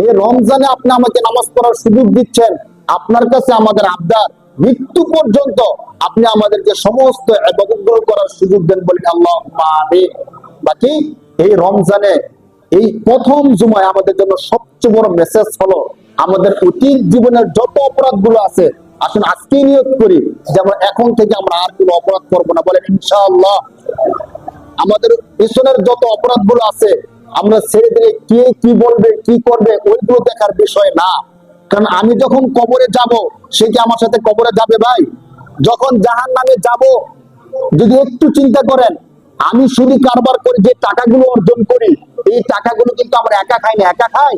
এই রমজানে আপনি আমাকে নামাজ পড়ার সুযোগ দিচ্ছেন, আপনার কাছে আমাদের আবদার, মৃত্যু পর্যন্ত আপনি আমাদেরকে সমস্ত ইবাদতগুলো করার সুযোগ দেন, বলি আল্লাহুম্মা আমিন। বাকি এই রমজানে এই প্রথম জুমায় আমাদের জন্য সবচেয়ে বড় মেসেজ হলো, আমাদের অতীত জীবনের যত অপরাধ গুলো আছে, আসুন আজকেই নিয়ত করি যে আমরা এখন থেকে আমরা আর কোনো অপরাধ করবো না, বলেন ইনশাআল্লাহ। আমাদের পিছনের যত অপরাধ গুলো আছে আমরা ছেড়ে দিলে কে কি বলবে কি করবে ওইগুলো দেখার বিষয় না। কারণ আমি যখন কবরে যাব, সে কি আমার সাথে কবরে যাবে ভাই? যখন জাহান্নামে যাব, যদি একটু চিন্তা করেন, আমি শুধু কারবার করি, যে টাকাগুলো অর্জন করি, এই টাকাগুলো কিন্তু আমরা একা খাই না, একা খাই,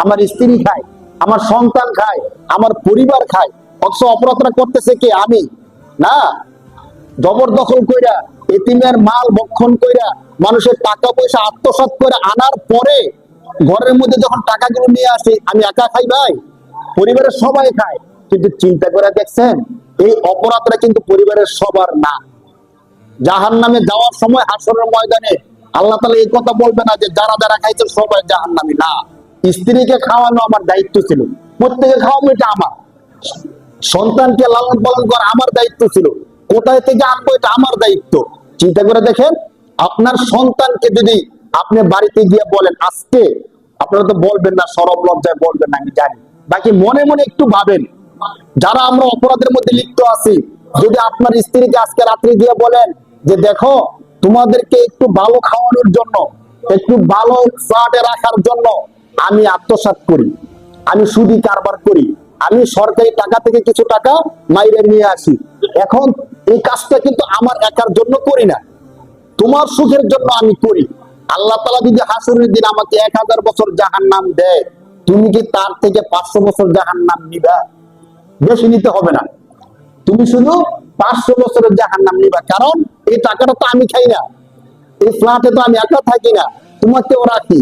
আমার স্ত্রী খায়, আমার সন্তান খায়, আমার পরিবার খায়। অথচ অপরাধটা করতেছে কে? আমি না। জবরদখল কইরা, এতিমের মাল ভক্ষণ কইরা, মানুষের টাকা পয়সা আত্মসাৎ করে আনার পরে ঘরের মধ্যে যখন টাকাগুলো নিয়ে আসি, আমি একা খাই ভাই? পরিবারের সবাই খায়। কিন্তু চিন্তা করে দেখছেন, এই অপরাধটা কিন্তু পরিবারের সবার না। জাহান্নামে যাওয়ার সময় হাসরের ময়দানে আল্লাহ তাআলা এই কথা বলবে না যে যারা যারা খাইছে সবাই জাহান্নামী। না, স্ত্রীকে খাওয়ানো আমার দায়িত্ব ছিল, প্রত্যেকে খাওয়ানো এটা আমার। সন্তানকে লালন পালন করা আমার দায়িত্ব ছিল, কোথায় থেকে আনবো এটা আমার দায়িত্ব। চিন্তা করে দেখেন, আপনার সন্তানকে যদি আপনি বাড়িতে গিয়ে বলেন আজকে, আপনারা তো বলবেন না, সরব লজ্জায় বলবেন না, আমি জানি, বাকি মনে মনে একটু ভাবেন, যারা আমরা অপরাধের মধ্যে লিপ্ত আছি, যদি আপনার স্ত্রীকে আজকে রাত্রি দিয়ে বলেন যে দেখো, তোমাদেরকে একটু ভালো খাওয়ানোর জন্য, একটু ভালো ফ্ল্যাটে রাখার জন্য আমি আত্মসাৎ করি, আমি সুদি কারবার করি, আমি সরকারি টাকা থেকে কিছু টাকা মাইরে নিয়ে আসি, এখন এই কাজটা কিন্তু আমার একার জন্য করি না, তোমার সুখের জন্য আমি করি। আল্লাহ তাআলা যদি হাসরের দিন আমাকে 1000 বছর জাহান্নাম দেয়, তুমি কি তার থেকে 500 বছর জাহান্নাম নিবা? বেশি নিতে হবে না, তুমি শুধু 500 বছরের জাহান্নাম নিবা। কারণ এই টাকাটা তো আমি খাই না, এই ফ্ল্যাটে তো আমি একা থাকি না, তোমাকেও রাখি,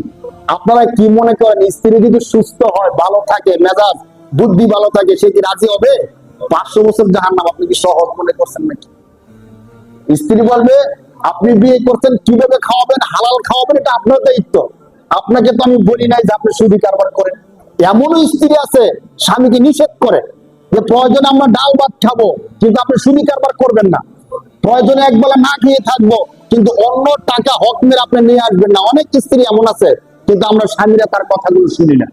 আপনারা কি মনে করেন স্ত্রী যদি সুস্থ হয়, ভালো থাকে, মেজাজ বুদ্ধি ভালো থাকে, সে কি রাজি হবে? 500 বছর জাহান্নাম আপনি কি সহজ মনে করছেন নাকি? স্ত্রী বলবে আপনি বিয়ে করছেন, কিভাবে খাওয়াবেন, হালাল খাওয়াবেন, এটা আপনার দায়িত্ব। আপনাকে তো আমি বলি নাই যে আপনি সুদি কারবার করেন। এমনও স্ত্রী আছে স্বামীকে নিষেধ করে যে প্রয়োজনে আমরা ডাল ভাত খাবো, কিন্তু আপনি সুদি কারবার করবেন না। প্রয়োজনে একবেলা না খেয়ে থাকবো, কিন্তু অন্য টাকা হক মেরে আপনি নিয়ে আসবেন না। অনেক স্ত্রী এমন আছে, কিন্তু আমরা স্বামীরা তার কথাগুলো শুনি না।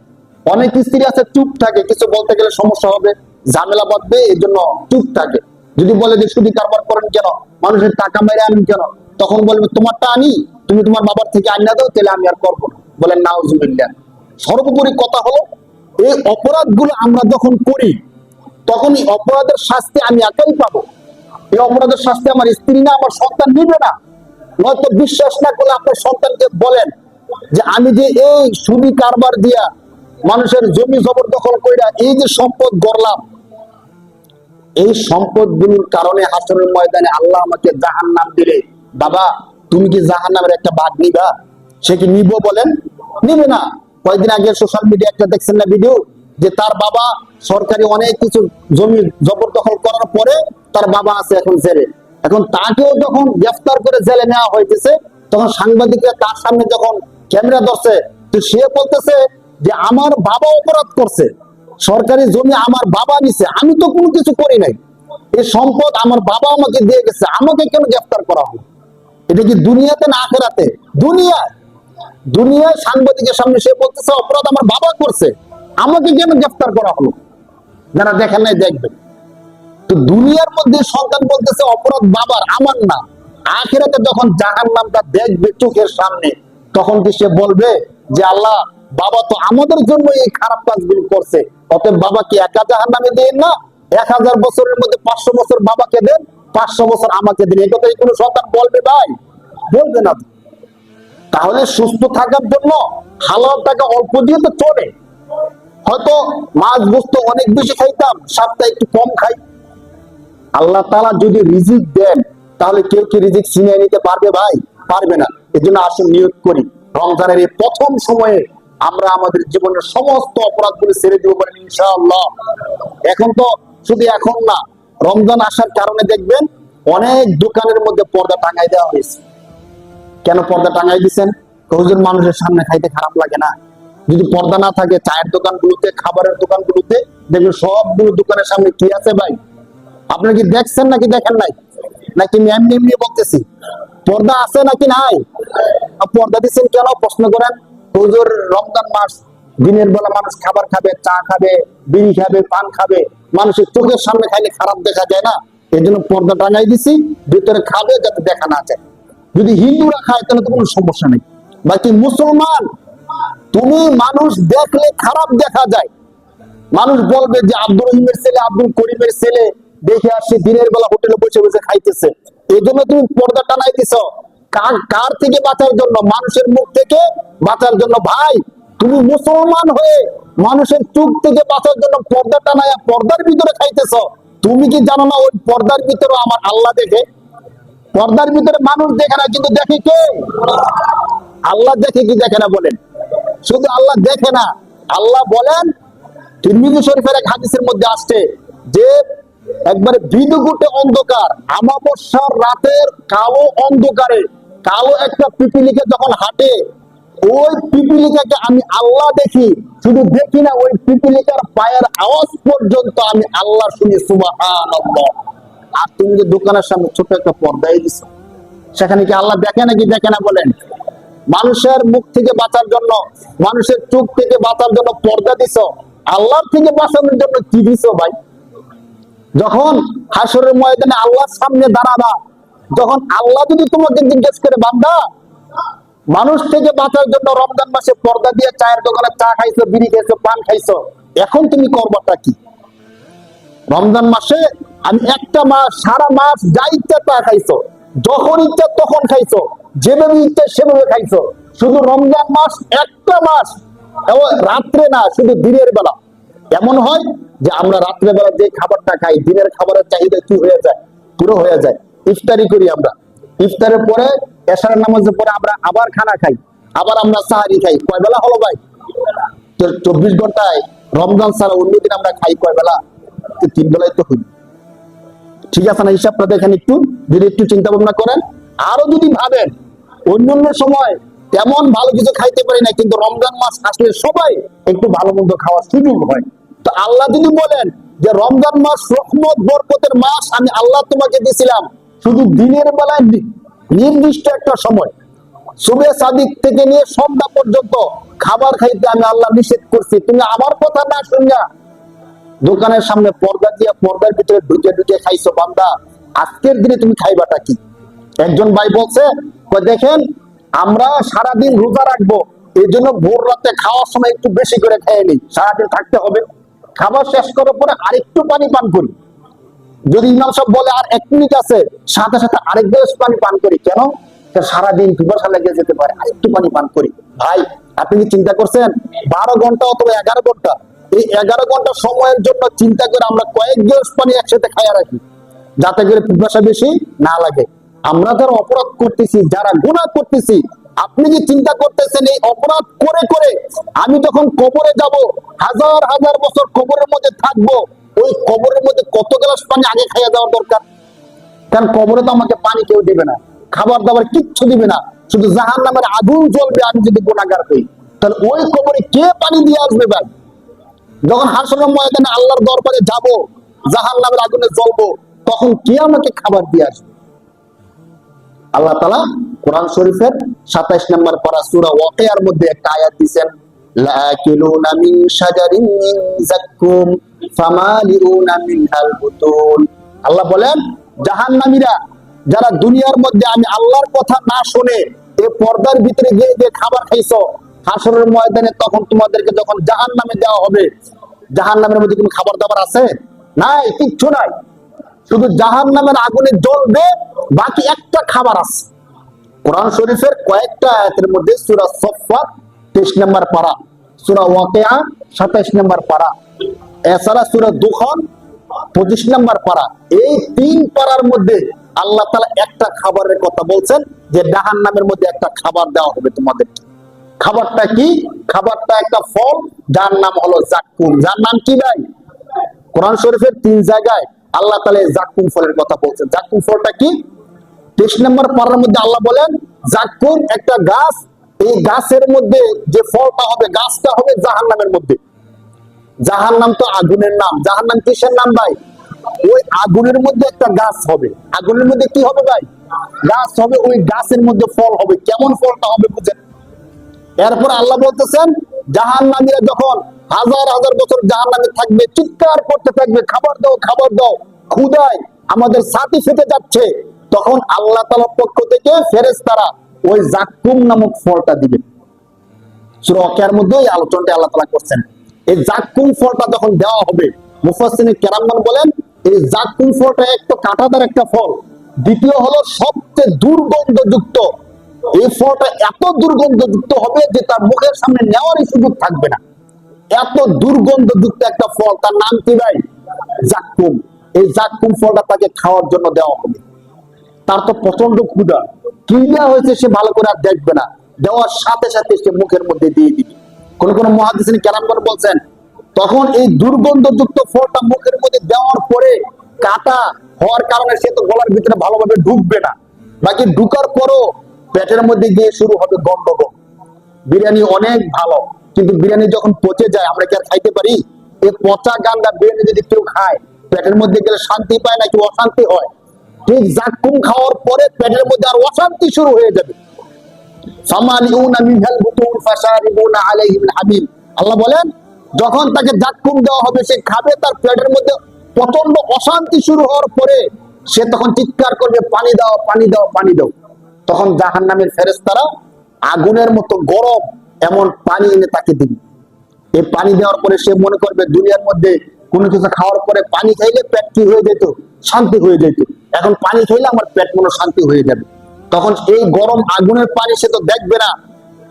অনেক স্ত্রী আছে চুপ থাকে, কিছু বলতে গেলে সমস্যা হবে, ঝামেলা বাঁধবে, এই জন্য চুপ থাকে। যদি বলে যে সুদি কারবার করেন কেন, মানুষের টাকা মেরে আনেন কেন, তখন বলবে তোমারটা আনি, তুমি তোমার বাবার থেকে আনিয়া দাও, তাহলে আমি আর করবো না। বলেন নাউজুবিল্লাহ। সর্বোপরি কথা হলো, এই অপরাধগুলো আমরা যখন করি, তখন এই অপরাধের শাস্তি আমি একাই পাবো। এই অপরাধের শাস্তি আমার স্ত্রী না, আমার সন্তান নিবে না। নয়তো বিশ্বাস না করলে আপনার সন্তানকে বলেন যে আমি যে এই সুদি কারবার দিয়া মানুষের জমি জবরদখল কইরা এই যে সম্পদ গড়লাম, এই সম্পদ গুলোর কারণে হাসরের ময়দানে আল্লাহ আমাকে জাহান্নাম দিলে, বাবা তুমি কি জাহান্নামের একটা ভাগ নিবা? সে কি নিব বলেন? নিবে না। কয়েকদিন আগে সোশ্যাল মিডিয়া একটা দেখছেন না ভিডিও, যে তার বাবা সরকারি অনেক কিছু জমি জবরদখল করার পরে তার বাবা আছে এখন জেলে। এখন তাকেও যখন গ্রেফতার করে জেলে নেওয়া হইতেছে, তখন সাংবাদিকরা তার সামনে যখন ক্যামেরা ধরছে, তো সে বলতেছে যে আমার বাবা অপরাধ করছে, সরকারি জমি আমার বাবা নিছে, আমি তো কোনো কিছু করি নাই, এই সম্পদ আমার বাবা আমাকে দিয়ে গেছে, আমাকে কেন গ্রেফতার করা হলো? এটা কি দুনিয়াতে না আখেরাতে? দুনিয়ায়। দুনিয়ায় সাংবাদিকের সামনে সে বলতেছে অপরাধ আমার বাবা করছে, আমাকে কেন গ্রেফতার করা হলো? যারা দেখেন নাই দেখবেন। তো দুনিয়ার মধ্যে সন্তান বলতেছে অপরাধ বাবার, আমার না। আখিরাতে যখন জাহান্নামটা দেখবে চোখের সামনে, তখন কি সে বলবে যে আল্লাহ, বাবা তো আমাদের জন্য এই খারাপ কাজগুলো করছে, অতএব বাবাকে একা জাহান্নামে দেন না, 1000 বছরের মধ্যে 500 বছর বাবাকে দেন, 500 বছর আমাকে দিন। এই কথাই কোনো সন্তান বলবে ভাই? বলবে না। তাহলে সুস্থ থাকার জন্য হালাল টাকা অল্প দিয়ে তো চলে। হয়তো মাছ গোস্ত অনেক বেশি খাইতাম, সপ্তাহে একটু কম খাই। আল্লাহ তাআলা যদি রিজিক দেন, তাহলে কেউ কি রিজিক ছিনিয়ে নিতে পারবে ভাই? পারবে না। এজন্য আসুন নিয়ত করি, রমজানের এই প্রথম সময়ে আমরা আমাদের জীবনের সমস্ত অপরাধগুলো ছেড়ে দিব বলেন ইনশাআল্লাহ। এখন তো শুধু এখন না, রমজান আসার কারণে দেখবেন অনেক দোকানের মধ্যে পর্দা টাঙাই দেওয়া হয়েছে। কেন পর্দা টাঙাই দিচ্ছেন? হুজুর মানুষের সামনে খাইতে খারাপ লাগে না? যদি পর্দা না থাকে, চায়ের দোকানগুলোতে, খাবারের দোকানগুলোতে দেখবেন সবগুলো দোকানের সামনে কি আছে ভাই? আপনারা কি দেখছেন নাকি দেখেন নাই? নাকি এমনি এমনি বলতেছি? পর্দা আছে নাকি নাই? পর্দা দিচ্ছেন কেন প্রশ্ন করেন। হুজুর রমজান মাস, দিনের বেলা মানুষ খাবার খাবে, চা খাবে, বিড়ি খাবে, পান খাবে, মানুষের চোখের সামনে খাইলে খারাপ দেখা যায় না, এই জন্য পর্দা টাঙাই দিছি, ভিতরে খাবে যাতে দেখা না যায়। যদি হিন্দুরা খায় তাহলে তো কোনো সমস্যা নেই। বাকি মুসলমান, তুমি মানুষ দেখলে খারাপ দেখা যায়, মানুষ বলবে যে আব্দুর রহিমের ছেলে, আব্দুল করিমের ছেলে, দেখে আসছে দিনের বেলা হোটেলে বসে বসে খাইতেছে, এই জন্য তুমি পর্দা টানাই দিছ। কার থেকে বাঁচার জন্য? মানুষের মুখ থেকে বাঁচার জন্য। ভাই তুমি মুসলমান হয়ে মানুষের চোখ থেকে বাঁচার জন্য পর্দা টানায়া পর্দার ভিতরে খাইতেছ। তুমি কি জানো না ওই পর্দার ভিতরে আমার আল্লাহ দেখে? পর্দার ভিতরে মানুষ দেখে না, কিন্তু দেখে কে? আল্লাহ দেখে কি দেখে না বলেন? শুধু আল্লাহ দেখে না, আল্লাহ বলেন, তিরমিজি শরীফের এক হাদিসের মধ্যে আসছে যে একবারে বিদুগুটে অন্ধকার, আমাবস্যার রাতের কালো অন্ধকারে কালো একটা পিপিলিকা যখন হাঁটে, ওই পিপিলিকাকে আমি আল্লাহ দেখি, শুধু দেখি না, ওই পিপিলিকার পায়ের আওয়াজ পর্যন্ত আমি আল্লাহ শুনি, সুবহানাল্লাহ। আর তুমি যে দোকানের সামনে ছোট একটা পর্দায় দিছো, সেখানে কি আল্লাহ দেখে নাকি দেখে না বলেন? মানুষের মুখ থেকে বাঁচার জন্য, মানুষের চোখ থেকে বাঁচার জন্য পর্দা দিছ, আল্লাহর থেকে বাঁচানোর জন্য কি দিছ ভাই? যখন হাসরের ময়দানে আল্লাহর সামনে দাঁড়াবা, যখন আল্লাহ যদি তোমাকে জিজ্ঞেস করে, বান্দা মানুষ থেকে বাঁচার জন্য রমজান মাসে পর্দা দিয়ে চায়ের দোকানে চা খাইছো, বিড়ি খাইছো, পান খাইছো, এখন তুমি করবাটা কি? রমজান মাসে আমি একটা মাস, সারা মাস যা ইচ্ছা তা খাইছো, যখন ইচ্ছা তখন খাইছো, যেভাবে ইচ্ছা সেভাবে খাইছো। শুধু রমজান মাস একটা মাস, এবং রাত্রে না, শুধু দিনের বেলা। এমন হয় যে আমরা রাত্রে বেলা যে খাবারটা খাই, দিনের খাবারের চাহিদা কি হয়ে যায়? পুরো হয়ে যায়। ইফতারি করি আমরা, ইফতারের পরে এশারের নামাজের পরে আমরা আবার খানা খাই, আবার আমরা সাহারি খাই কয় বেলা হলো ভাই? তো 24 ঘন্টায় রমজান ছাড়া অন্যদিন আমরা খাই কয় বেলা? তো 3 বেলায় তো হই। ঠিক আছে না? হিসাবটা দেখেন একটু, যদি একটু চিন্তা ভাবনা করেন। আরো যদি ভাবেন অন্যান্য সময় তেমন ভালো কিছু খাইতে পারি না, কিন্তু রমজান মাস আসলে সবাই একটু ভালো মন্দ খাওয়ার সুযোগ হয়। তো আল্লাহ যদি বলেন যে রমজান মাস রহমত বরকতের মাস, আমি আল্লাহ তোমাকে দিয়েছিলাম শুধু দিনের বেলায় নির্দিষ্ট একটা সময়, সুবে সাদিক থেকে নিয়ে সন্ধ্যা পর্যন্ত খাবার খাইতে আমি আল্লাহ নিষেধ করছি, তুমি আমার কথা না শুনিয়া দোকানের সামনে পর্দা দিয়ে পর্দার ভিতরে ঢুকে ঢুকে খাইছো বান্দা, আজকের দিনে তুমি খাইবাটা কি? একজন ভাই বলছে, দেখেন আমরা সারাদিন রোজা রাখবো, এই জন্য ভোর রাতে খাওয়ার সময় একটু বেশি করে খেয়ে নিই, সারাদিন থাকতে হবে, খাবার শেষ করার পরে আরেকটু পানি পান করি, যদি ইমাম সাহেব বলে আর 1 মিনিট আছে, সাথে সাথে আরেক গ্লাস পানি পান করি। কেন? সারাদিন পিপাসা লেগে যেতে পারে, আরেকটু পানি পান করি। ভাই আপনি কি চিন্তা করছেন 12 ঘন্টা অথবা 11 ঘন্টা, এই 11 ঘন্টা সময়ের জন্য চিন্তা করে আমরা কয়েক গ্লাস পানি একসাথে খাইয়া রাখি, যাতে করে পিপাসা বেশি না লাগে। আমরা যারা অপরাধ করতেছি, যারা গুনাহ করতেছি, আপনি কি চিন্তা করতেছেন এই অপরাধ করে করে আমি যখন কবরে যাব, হাজার হাজার বছর কবরের মধ্যে থাকবো, ওই কবরের মধ্যে কত গ্লাস পানি আগে খাইয়া যাওয়ার দরকার? কারণ কবরে তো আমাকে পানি কেউ দিবে না, খাবার দাবার কিচ্ছু দিবে না, শুধু জাহান্নামের আগুন জ্বলবে আমি যদি গুনাহগার হই। তাহলে ওই কবরে কে পানি দিয়ে আসবে ভাই? যখন হাসরের ময়দানে আল্লাহর দরবারে যাব, জাহান্নামের আগুনে জ্বলবো, তখন কে আমাকে খাবার দিয়ে আসবে? আল্লাহ তাআলা কোরআন শরীফের 27 নম্বর পারা সূরা ওয়াকিয়ার মধ্যে একটা আয়াত দিবেন, লাকিলুনা মিন শাজারিন মিন যাক্কুম ফামালিউনা মিনহাল বুতুন। আল্লাহ বলেন জাহান্নামীরা যারা দুনিয়ার মধ্যে আমি আল্লাহর কথা না শুনে এই পর্দার ভিতরে গিয়ে যে খাবার খাইছো, হাসরের ময়দানে তখন তোমাদেরকে যখন জাহান্নামে দেওয়া হবে, জাহান্নামের মধ্যে কোনো খাবার দাবার আছে? নাই, কিচ্ছু নাই, শুধু জাহান্নামের আগুনে জ্বলবে, বাকি একটা খাবার আছে। কোরআন শরীফের কয়েকটা আয়াতের মধ্যে সূরা সফফাত 23 নম্বর পারা, সূরা ওয়াকিয়া 27 নম্বর পারা, এছাড়া সূরা দুখান 25 নম্বর পারা, এই 3 পারার মধ্যে আল্লাহ তাআলা একটা খাবারের কথা বলছেন যে জাহান্নামের মধ্যে একটা খাবার দেওয়া হবে তোমাদের। খাবারটা কি? খাবারটা একটা ফল, যার নাম হলো যাক্কুম। যার নাম কি ভাই? কোরআন শরীফের 3 জায়গায় আল্লাহ তাআলা যাক্কুম ফলের কথা বলছেন। যাক্কুম ফলটা কি? 23 নম্বর পারার মধ্যে আল্লাহ বলেন যাক্কুম একটা গাছ, এই গাছের মধ্যে যে ফলটা হবে, গাছটা হবে জাহান্নামের মধ্যে। জাহান্নাম তো আগুনের নাম, জাহান্নাম কিসের নাম ভাই? ওই আগুনের মধ্যে একটা গাছ হবে। আগুনের মধ্যে কি হবে ভাই? গাছ হবে, ওই গাছের মধ্যে ফল হবে। কেমন ফলটা হবে বুঝেন? এরপর আল্লাহ বলতেছেন জাহান্নামীরা যখন হাজার হাজার বছর জাহান্নামে থাকবে, চিৎকার করতে থাকবে, খাবার দাও, খাবার দাও, ক্ষুধায় আমাদের ছাতি ফেটে যাচ্ছে, তখন আল্লাহ তাআলার পক্ষ থেকে ফেরেশতারা ওই যাক্কুম নামক ফলটা দিবে। সূরা ওয়াকিয়ার মধ্যে এই আলোচনাটা আল্লাহ তাআলা করছেন। এই যাক্কুম ফলটা যখন দেওয়া হবে, মুফাসসিরিন কেরামগণ বলেন এই যাক্কুম ফলটা একটা কাঁটাদার একটা ফল, দ্বিতীয় হলো সবচেয়ে দুর্গন্ধযুক্ত। এই ফলটা এত দুর্গন্ধযুক্ত হবে যে তার মুখের সামনে নেওয়ারই সুযোগ থাকবে না, এত দুর্গন্ধযুক্ত একটা ফল। তার নাম কি ভাই? যাক্কুম। এই যাক্কুম ফলটা তাকে খাওয়ার জন্য দেওয়া হবে। তার তো প্রচন্ড ক্ষুধা, কি দেওয়া হয়েছে সে ভালো করে আর দেখবে না, দেওয়ার সাথে সাথে সে মুখের মধ্যে দিয়ে দিবে। কোন কোন মুহাদ্দিসিন কেরামগণ বলছেন তখন এই দুর্গন্ধযুক্ত ফলটা মুখের মধ্যে দেওয়ার পরে কাটা হওয়ার কারণে সে তো গলার ভিতরে ভালোভাবে ঢুকবে না, বাকি ঢুকার পরও পেটের মধ্যে গিয়ে শুরু হবে গন্ডগোল। বিরিয়ানি অনেক ভালো, কিন্তু বিরিয়ানি যখন পচে যায় আমরা কি আর খাইতে পারি? এই পচা গান্দা বিরিয়ানি যদি কেউ খায়, পেটের মধ্যে গেলে শান্তি পায় নাকি অশান্তি হয়? ঠিক যাক্কুম খাওয়ার পরে পেটের মধ্যে আর অশান্তি শুরু হয়ে যাবে। ফামালিউনা মিনহাল বুতুন ফাশারিবুনা আলাইহি মিন হামিম। আল্লাহ বলেন যখন তাকে যাক্কুম দেওয়া হবে, সে খাবে, তার পেটের মধ্যে প্রচন্ড অশান্তি শুরু হওয়ার পরে সে তখন চিৎকার করবে, পানি দাও, পানি দাও, পানি দাও। তখন জাহান্নামের ফেরেশতারা আগুনের মতো গরম এমন পানি এনে তাকে দিবে। এই পানি দেওয়ার পরে সে মনে করবে দুনিয়ার মধ্যে কোনো কিছু খাওয়ার পরে পানি খাইলে পেট কি হয়ে যেত? শান্তি হয়ে যেত। এখন পানি খাইলে আমার পেট মনে শান্তি হয়ে যাবে। তখন এই গরম আগুনের পানি সে তো দেখবে না,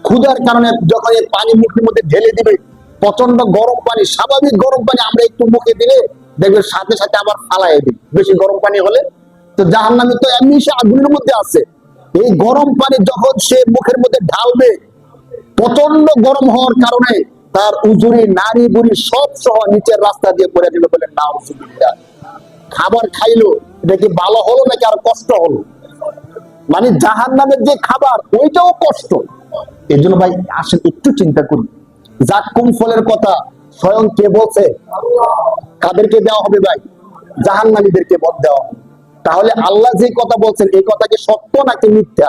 ক্ষুধার কারণে যখন এই পানি মুখের মধ্যে ঢেলে দিবে, প্রচন্ড গরম পানি, স্বাভাবিক গরম পানি আমরা একটু মুখে দিলে দেখবে সাথে সাথে আবার ফালাই দিই বেশি গরম পানি হলে। তো জাহান্নামে তো এমনি সে আগুনের মধ্যে আছে, এই গরম পানি যখন সে মুখের মধ্যে ঢালবে, প্রচন্ড গরম হওয়ার কারণে তার উজুরি নারী বুড়ি সব সহ নিচের রাস্তা দিয়ে পড়ে দিল, বলে নাউজুবিল্লাহ। খাবার খাইলো, এটা কি ভালো হলো নাকি আর কষ্ট হলো? মানে জাহান্নামের যে খাবার ওইটাও কষ্ট। এই জন্য ভাই আসেন একটু চিন্তা করি, জাক্কুম ফলের কথা স্বয়ং কে বলছে? কাদেরকে দেওয়া হবে ভাই? জাহান্নামীদেরকে দেওয়া হবে। তাহলে আল্লাহ যে কথা বলছেন এই কথা কি সত্য নাকি মিথ্যা?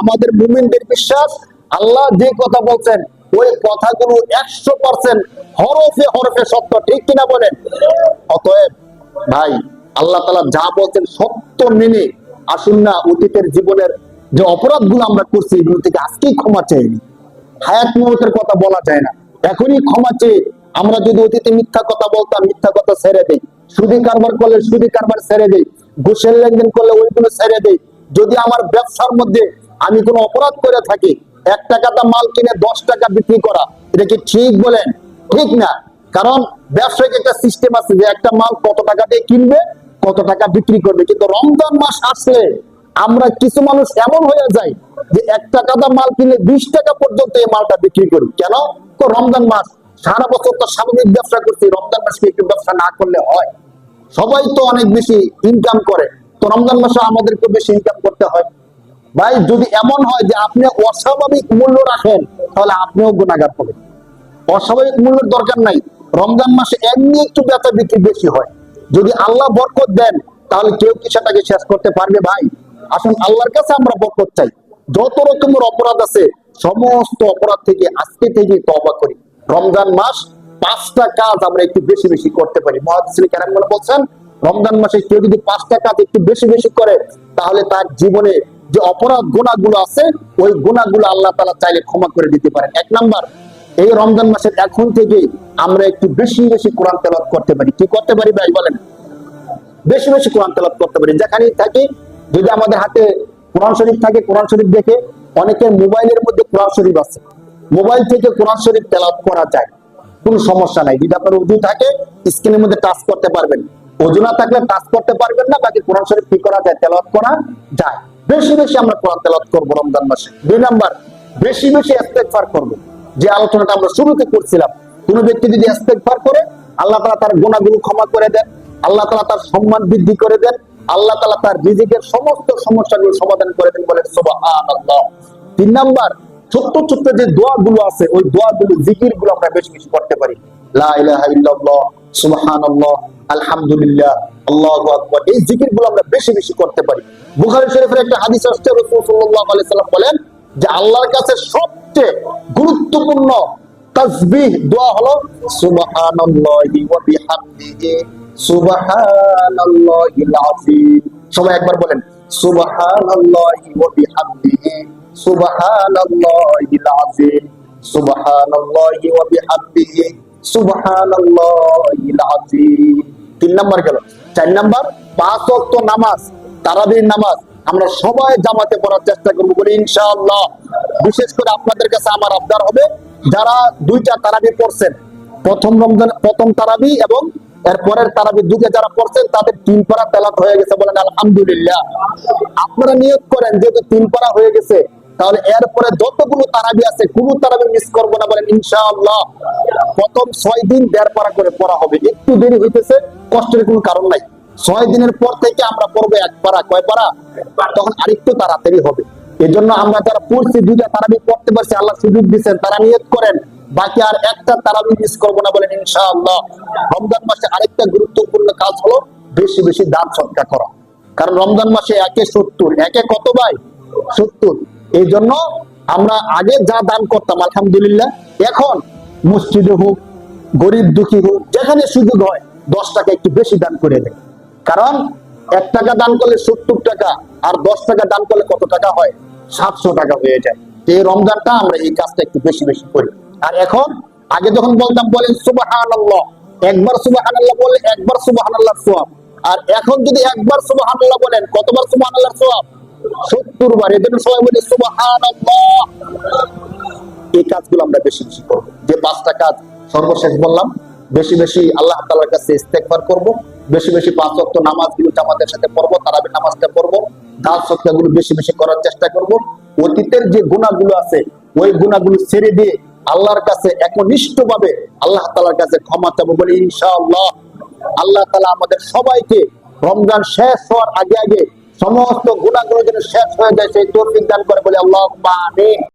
আমাদের মুমিনদের বিশ্বাস আল্লাহ যে কথা বলছেন ওই কথাগুলো 100% হরফে হরফে সত্য, ঠিক কিনা বলেন? অতএব ভাই আল্লাহ তাআলা যা বলছেন সত্য মেনে আসুন না অতীতের জীবনের যে অপরাধগুলো আমরা করছি এগুলো থেকে আজকেই ক্ষমা চাইনি। হায়াত মওতের কথা বলা যায় না, এখনই ক্ষমা চেয়ে আমরা যদি অতীতে মিথ্যা কথা বলতাম মিথ্যা কথা ছেড়ে দেই, সুদী কারবার করলে সুদী কারবার ছেড়ে দেই, ঘুষের লেনদেন করলে ওইগুলো ছেড়ে দেই, যদি আমার ব্যবসার মধ্যে আমি কোনো অপরাধ করে থাকি, 1 টাকাটা মাল কিনে 10 টাকা বিক্রি করা, এটা কি ঠিক বলেন? ঠিক না। কারণ ব্যবসায়িক একটা সিস্টেম আছে যে একটা মাল কত টাকা দিয়ে কিনবে, কত টাকা বিক্রি করবে। কিন্তু রমজান মাস আসলে আমরা কিছু মানুষ এমন হয়ে যায় যে 1 টাকা দাম মাল কিনলে 20 টাকা পর্যন্ত এই মালটা বিক্রি করি। কেন? তো রমজান মাস, সারা বছর তো স্বাভাবিক ব্যবসা করছি, রমজান মাসে একটু ব্যবসা না করলে হয়? সবাই তো অনেক বেশি ইনকাম করে, তো রমজান মাসে আমাদেরকে বেশি ইনকাম করতে হয়। ভাই যদি এমন হয় যে আপনি অস্বাভাবিক মূল্য রাখেন তাহলে আপনিও গুনাহগার হবেন। অস্বাভাবিক মূল্যের দরকার নাই, রমজান মাসে এমনি একটু বেচা বিক্রি বেশি হয়, যদি আল্লাহ বরকত দেন তাহলে কেউ কি সেটাকে শেষ করতে পারবে? ভাই আসুন আল্লাহর কাছে আমরা বরকত চাই। যত রকমের অপরাধ আছে সমস্ত অপরাধ থেকে আজকে থেকে তওবা করি। রমজান মাস 5টা কাজ আমরা একটু বেশি বেশি করতে পারি। মুহাদ্দিসিন কেরামগণ বলছেন রমজান মাসে কেউ যদি 5টা কাজ একটু বেশি বেশি করে তাহলে তার জীবনে যে অপরাধ গুনাহগুলো আছে ওই গুনাহগুলো আল্লাহ তাআলা চাইলে ক্ষমা করে দিতে পারেন। 1 নাম্বার, এই রমজান মাসের এখন থেকে আমরা একটু বেশি বেশি কোরআন তেলাওয়াত করতে পারি। কি করতে পারি ভাই বলেন? বেশি বেশি কোরআন তেলাওয়াত করতে পারি। যেখানেই থাকি যদি আমাদের হাতে কোরআন শরীফ থাকে, কোরআন শরীফ দেখে, অনেকের মোবাইলের মধ্যে কোরআন শরীফ আছে, মোবাইল থেকে কোরআন শরীফ তেলাওয়াত করা যায়, কোনো সমস্যা নাই। যদি আপনার ওযু থাকে স্ক্রিনের মধ্যে টাচ করতে পারবেন, ওযু না থাকলে টাচ করতে পারবেন না, বাকি কোরআন শরীফ কি করা যায়? তেলাওয়াত করা যায়। বেশি বেশি আমরা কোরআন তেলাওয়াত করব রমজান মাসে। 2 নাম্বার, বেশি বেশি ইস্তেগফার করব। যে আলোচনাটা আমরা শুরুতে করছিলাম, কোন ব্যক্তি যদি ইস্তেগফার করে আল্লাহ তাআলা তার গুনাহগুলো ক্ষমা করে দেন, আল্লাহ তাআলা তার সম্মান বৃদ্ধি করে দেন, আল্লাহ তাআলা তার রিজিকের সমস্ত সমস্যাগুলো সমাধান করে দেন, বলেন সুবহানাল্লাহ। 3 নাম্বার, ছোট্ট ছোট্ট যে দোয়াগুলো আছে ওই দোয়াগুলো জিকিরগুলো আমরা বেশি বেশি করতে পারি। লা ইলাহা ইল্লাল্লাহ, সুবহানাল্লাহ, আলহামদুলিল্লাহ, আল্লাহু আকবার, এই জিকিরগুলো আমরা বেশি বেশি করতে পারি। বুখারী শরীফের একটা হাদিস আসছে, রাসূল সাল্লাল্লাহু আলাইহি সাল্লাম বলেন যে আল্লাহর কাছে সবচেয়ে গুরুত্বপূর্ণ তাসবিহ দোয়া হলো সুবহানাল্লাহি ওয়া বিহামদিহি সুবহানাল্লাহিল আযীম। সবাই একবার বলেন সুবহানাল্লাহি ওয়া বিহামদিহি সুবহানাল্লাহিল আযীম, সুবহানাল্লাহি ওয়া বিহামদিহি সুবহানাল্লাহিল আযীম। 3 নাম্বার গেল। 4 নাম্বার, 5 ওয়াক্ত নামাজ, তারাবির নামাজ আমরা সবাই জামাতে পড়ার চেষ্টা করবো বলে ইনশাআল্লাহ। বিশেষ করে আপনাদের কাছে আমার আবদার হবে যারা 2টা তারাবি পড়ছেন, প্রথম রমজান প্রথম তারাবি এবং এর পরের তারাবি দুটো যারা পড়ছেন তাদের 3 পারা তেলাওয়াত হয়ে গেছে, বলেন আলহামদুলিল্লাহ। আপনারা নিয়ত করেন যেহেতু 3 পারা হয়ে গেছে তাহলে এরপরে যতগুলো তারাবি আছে কোনো তারাবি মিস করবো না, বলেন ইনশাআল্লাহ। প্রথম 6 দিন 1.5 পারা করে পড়া হবে, একটু দেরি হইতেছে কষ্টের কোনো কারণ নাই। 6 দিনের পর থেকে আমরা পড়বো 1 পারা। কয় পারা? তখন আরেকটু তাড়াতাড়ি হবে। এজন্য আমরা যারা পড়ছি 2টা তারাবি পড়তে পারছি, আল্লাহ সুযোগ দিচ্ছেন, তারা নিয়ত করেন বাকি আর একটা তারাবি মিস করবো না, বলেন ইনশাআল্লাহ। রমজান মাসে আরেকটা গুরুত্বপূর্ণ কাজ হলো বেশি বেশি দান সদকা করা। কারণ রমজান মাসে 1 এ 70, 1 এ কত ভাই? 70। এই জন্য আমরা আগে যা দান করতাম আলহামদুলিল্লাহ, এখন মসজিদে হোক গরিব দুঃখী হোক যেখানে সুযোগ হয় 10 টাকা একটু বেশি দান করে দেয়। কারণ 1 টাকা দান করলে 70 টাকা, আর 10 টাকা দান করলে কত টাকা হয়? 700 টাকা হয়ে যায়। এই রমজানটা আমরা এই কাজটা একটু বেশি বেশি করি। আর এখন আগে যখন বলতাম বলেন সুবহানাল্লাহ, একবার সুবহানাল্লাহ বললে একবার সুবহানাল্লাহর সওয়াব, আর এখন যদি একবার সুবহানাল্লাহ বলেন কতবার সুবহানাল্লাহর সওয়াব? 70 বার। এজন্য সবাই বলি সুবহানাল্লাহ। এই কাজগুলো আমরা বেশি বেশি করব। যে 5টা কাজ সর্বশেষ বললাম, বেশি বেশি আল্লাহ তাআলার কাছে ইস্তেগফার করব, বেশি বেশি 5 ওয়াক্ত নামাজগুলো জামাতের সাথে পড়ব, তারাবি নামাজটা পড়ব, দান সদকাগুলো বেশি বেশি করার চেষ্টা করব। অতীতের যে গুনাহগুলো আছে ওই গুনাহগুলো ছেড়ে দিয়ে আল্লাহর কাছে একনিষ্ঠ ভাবে আল্লাহ তাআলার কাছে ক্ষমা চাবো বলে ইনশাআল্লাহ। আল্লাহ তাআলা আমাদের সবাইকে রমজান শেষ হওয়ার আগে আগে সমস্ত গুনাহগুলো যেন শেষ হয়ে যায় সেই তৌফিক দান করে বলে আল্লাহুম্মা আমিন।